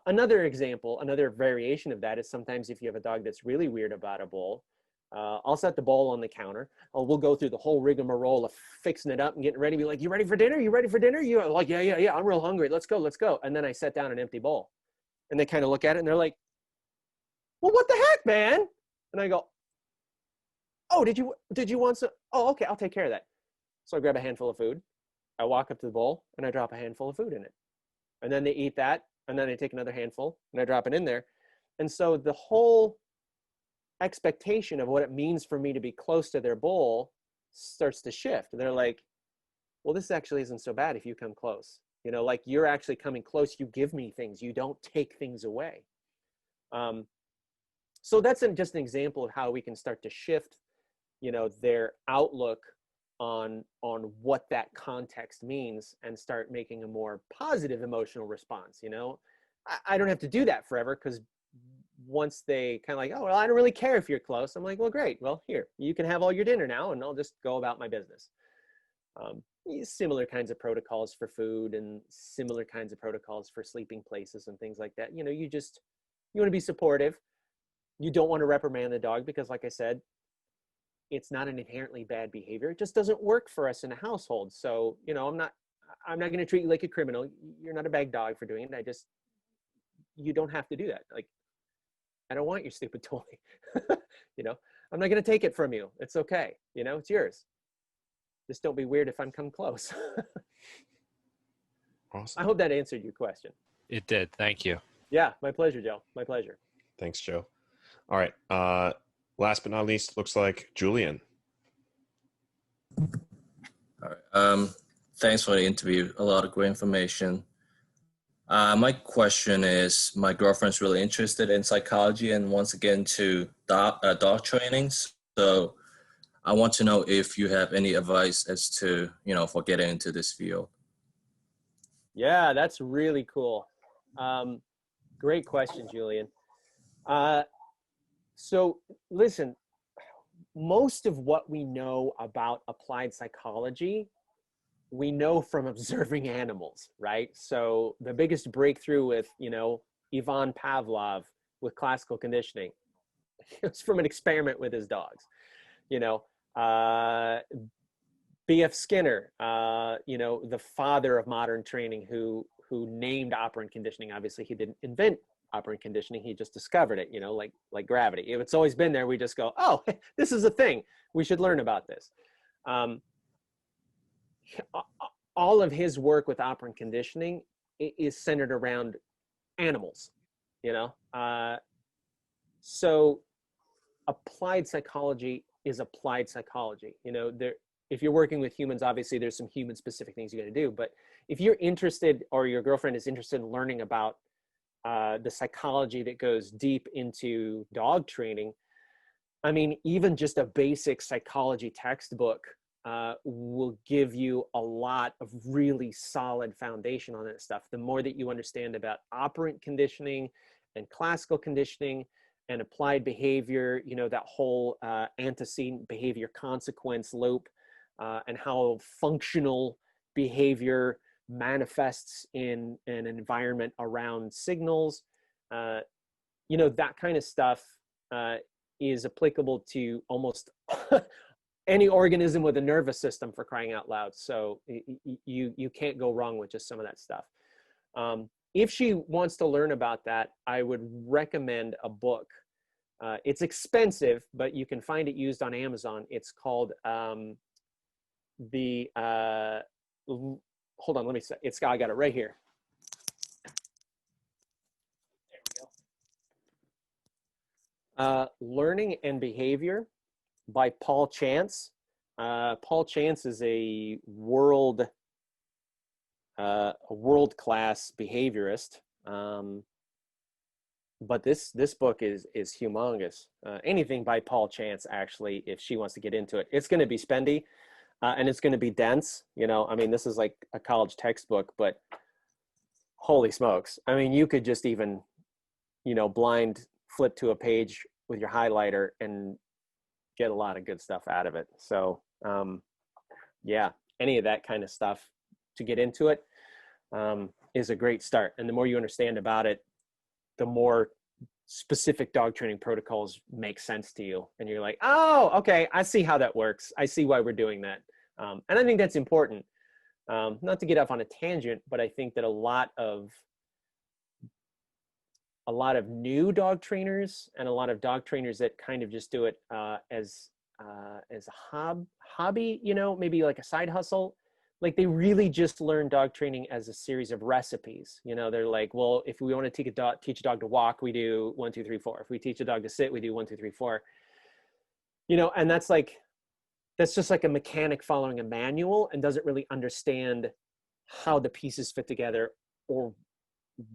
Another example, another variation of that is sometimes if you have a dog that's really weird about a bowl, I'll set the bowl on the counter. We'll go through the whole rigmarole of fixing it up and getting ready. Be like, you ready for dinner? You ready for dinner? You're like, yeah, I'm real hungry. Let's go. And then I set down an empty bowl. And they kind of look at it and they're like, well, what the heck, man? And I go, oh, did you want some? Oh, okay, I'll take care of that. So I grab a handful of food. I walk up to the bowl and I drop a handful of food in it. And then they eat that. And then I take another handful and I drop it in there. And so the whole expectation of what it means for me to be close to their bowl starts to shift. They're like, well, this actually isn't so bad if you come close. You know, like you're actually coming close. You give me things. You don't take things away. So that's just an example of how we can start to shift, you know, their outlook on what that context means and start making a more positive emotional response. You know, I don't have to do that forever, because once they kind of like, oh, well, I don't really care if you're close. I'm like, well, great. Well, here, you can have all your dinner now and I'll just go about my business. Similar kinds of protocols for food and similar kinds of protocols for sleeping places and things like that. You know, you want to be supportive. You don't want to reprimand the dog because, like I said, it's not an inherently bad behavior. It just doesn't work for us in a household. So, you know, I'm not going to treat you like a criminal. You're not a bad dog for doing it. You don't have to do that. Like, I don't want your stupid toy. You know, I'm not going to take it from you. It's okay. You know, it's yours. Just don't be weird if I'm come close. Awesome. I hope that answered your question. It did. Thank you. Yeah, my pleasure, Joe. My pleasure. Thanks, Joe. All right. Last but not least, looks like Julian. All right. Thanks for the interview. A lot of great information. My question is, my girlfriend's really interested in psychology and wants to get into dog training. So I want to know if you have any advice as to, you know, for getting into this field. Yeah, that's really cool. Great question, Julian. So listen, most of what we know about applied psychology, we know from observing animals, right? So the biggest breakthrough with, you know, Ivan Pavlov with classical conditioning, it was from an experiment with his dogs. You know, B.F. Skinner, you know, the father of modern training, who named operant conditioning. Obviously, he didn't invent operant conditioning. He just discovered it, you know, like gravity. It's always been there. We just go, oh, this is a thing. We should learn about this. All of his work with operant conditioning is centered around animals, you know. So applied psychology is applied psychology. You know, if you're working with humans, obviously there's some human specific things you got to do. But if you're interested, or your girlfriend is interested in learning about the psychology that goes deep into dog training, I mean, even just a basic psychology textbook will give you a lot of really solid foundation on that stuff. The more that you understand about operant conditioning and classical conditioning and applied behavior, you know, that whole antecedent behavior consequence loop, and how functional behavior manifests in an environment around signals, you know, that kind of stuff is applicable to almost any organism with a nervous system, for crying out loud. So you can't go wrong with just some of that stuff. If she wants to learn about that, I would recommend a book It's expensive, but you can find it used on Amazon. It's called hold on, let me say, I got it right here. There we go. Learning and Behavior by Paul Chance. Paul Chance is a world-class behaviorist. But this book is humongous. Anything by Paul Chance, actually, if she wants to get into it, it's going to be spendy, and it's going to be dense. You know, I mean, this is like a college textbook, but holy smokes! I mean, you could just even, you know, blind flip to a page with your highlighter and get a lot of good stuff out of it. So, yeah, any of that kind of stuff to get into it is a great start. And the more you understand about it, the more specific dog training protocols make sense to you. And you're like, oh, okay, I see how that works. I see why we're doing that. And I think that's important. Not to get off on a tangent, but I think that a lot of new dog trainers and a lot of dog trainers that kind of just do it as a hobby, you know, maybe like a side hustle, like they really just learn dog training as a series of recipes. You know, they're like, well, if we want to teach a dog to walk, we do 1, 2, 3, 4. If we teach a dog to sit, we do 1, 2, 3, 4. You know, and that's just like a mechanic following a manual and doesn't really understand how the pieces fit together or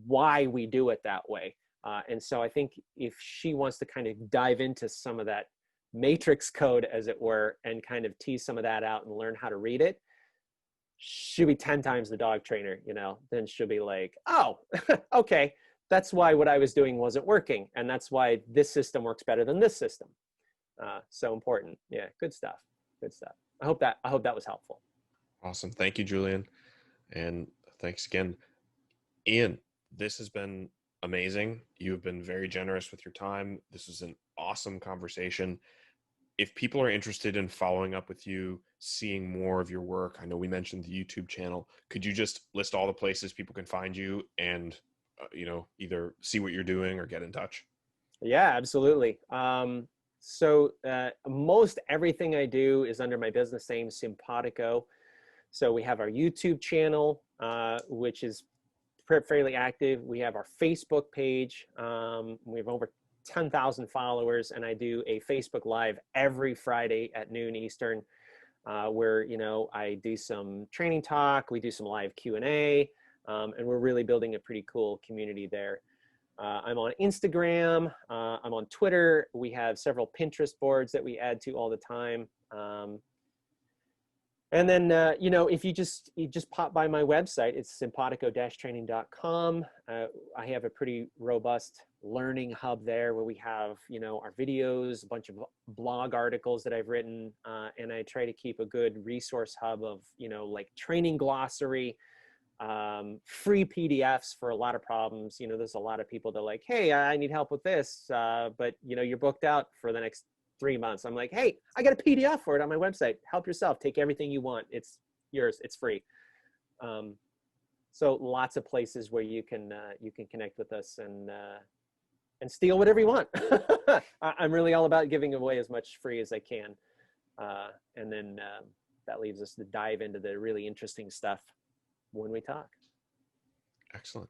why we do it that way. And so I think if she wants to kind of dive into some of that matrix code, as it were, and kind of tease some of that out and learn how to read it, she'll be 10 times the dog trainer, you know. Then she'll be like, oh, okay, that's why what I was doing wasn't working. And that's why this system works better than this system. So important. Yeah, good stuff. Good stuff. I hope that was helpful. Awesome. Thank you, Julian. And thanks again. Ian, this has been amazing. You've been very generous with your time. This was an awesome conversation. If people are interested in following up with you, seeing more of your work, I know we mentioned the YouTube channel. Could you just list all the places people can find you and, you know, either see what you're doing or get in touch? Yeah, absolutely. So most everything I do is under my business name, Simpawtico. So we have our YouTube channel, which is fairly active. We have our Facebook page. We have over 10,000 followers, and I do a Facebook Live every Friday at noon Eastern, where, you know, I do some training talk, we do some live Q&A, and we're really building a pretty cool community there. I'm on Instagram, I'm on Twitter. We have several Pinterest boards that we add to all the time. And then, you know, if you just pop by my website, it's simpawtico-training.com. I have a pretty robust learning hub there where we have, you know, our videos, a bunch of blog articles that I've written, and I try to keep a good resource hub of, you know, like training glossary, free PDFs for a lot of problems. You know, there's a lot of people that are like, hey, I need help with this, but, you know, you're booked out for the next 3 months. I'm like, hey, I got a PDF for it on my website. Help yourself. Take everything you want. It's yours. It's free. So lots of places where you can connect with us and steal whatever you want. I'm really all about giving away as much free as I can, and then that leaves us to dive into the really interesting stuff when we talk. Excellent.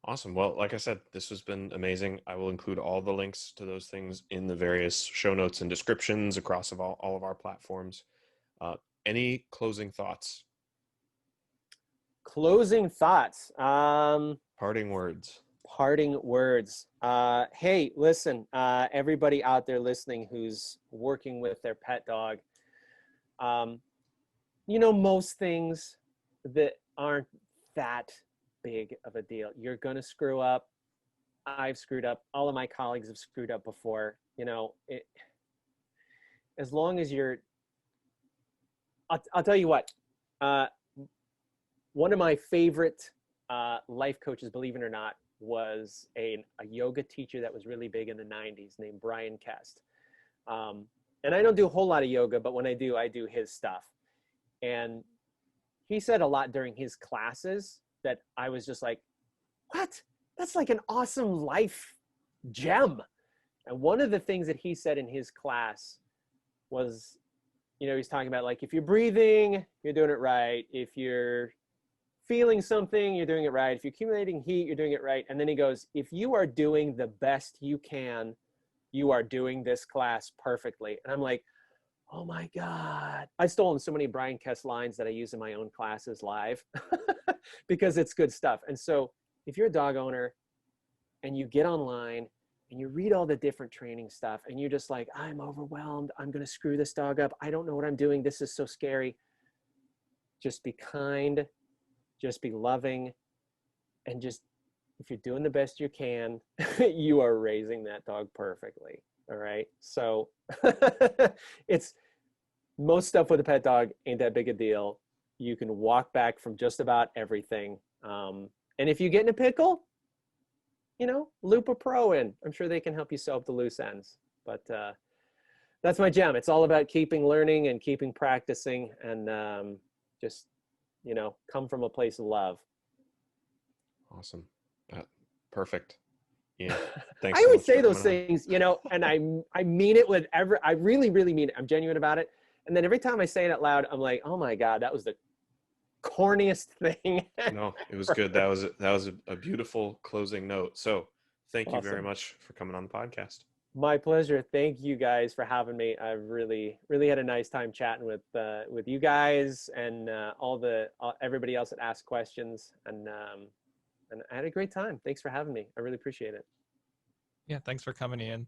Awesome. Well, like I said, this has been amazing. I will include all the links to those things in the various show notes and descriptions across all of our platforms. Any closing thoughts? Closing thoughts. Parting words. Parting words. Hey, listen, everybody out there listening who's working with their pet dog, you know, most things that aren't that big of a deal. You're going to screw up. I've screwed up. All of my colleagues have screwed up before. You know, as long as I'll tell you what, one of my favorite life coaches, believe it or not, was a yoga teacher that was really big in the 90s named Brian Kest. And I don't do a whole lot of yoga, but when I do his stuff. And he said a lot during his classes that I was just like, what? That's like an awesome life gem. And one of the things that he said in his class was, you know, he's talking about like, if you're breathing, you're doing it right. If you're feeling something, you're doing it right. If you're accumulating heat, you're doing it right. And then he goes, if you are doing the best you can, you are doing this class perfectly. And I'm like, oh my God. I've stolen so many Brian Kess lines that I use in my own classes live because it's good stuff. And so if you're a dog owner and you get online and you read all the different training stuff and you're just like, I'm overwhelmed. I'm going to screw this dog up. I don't know what I'm doing. This is so scary. Just be kind, just be loving, and just, if you're doing the best you can, you are raising that dog perfectly. All right. So it's, most stuff with a pet dog ain't that big a deal. You can walk back from just about everything. And if you get in a pickle, you know, loop a pro in. I'm sure they can help you solve the loose ends. But that's my gem. It's all about keeping learning and keeping practicing, and just, you know, come from a place of love. Awesome. Perfect. Yeah. Thanks. I so always much say for those coming on. things, you know, and I mean it with I really, really mean it. I'm genuine about it. And then every time I say it out loud, I'm like, oh my God, that was the corniest thing. No, it was good. That was a beautiful closing note. So thank you very Awesome. much for coming on the podcast. My pleasure. Thank you guys for having me. I've really, really had a nice time chatting with you guys and everybody else that asked questions, and I had a great time. Thanks for having me. I really appreciate it. Yeah, thanks for coming in.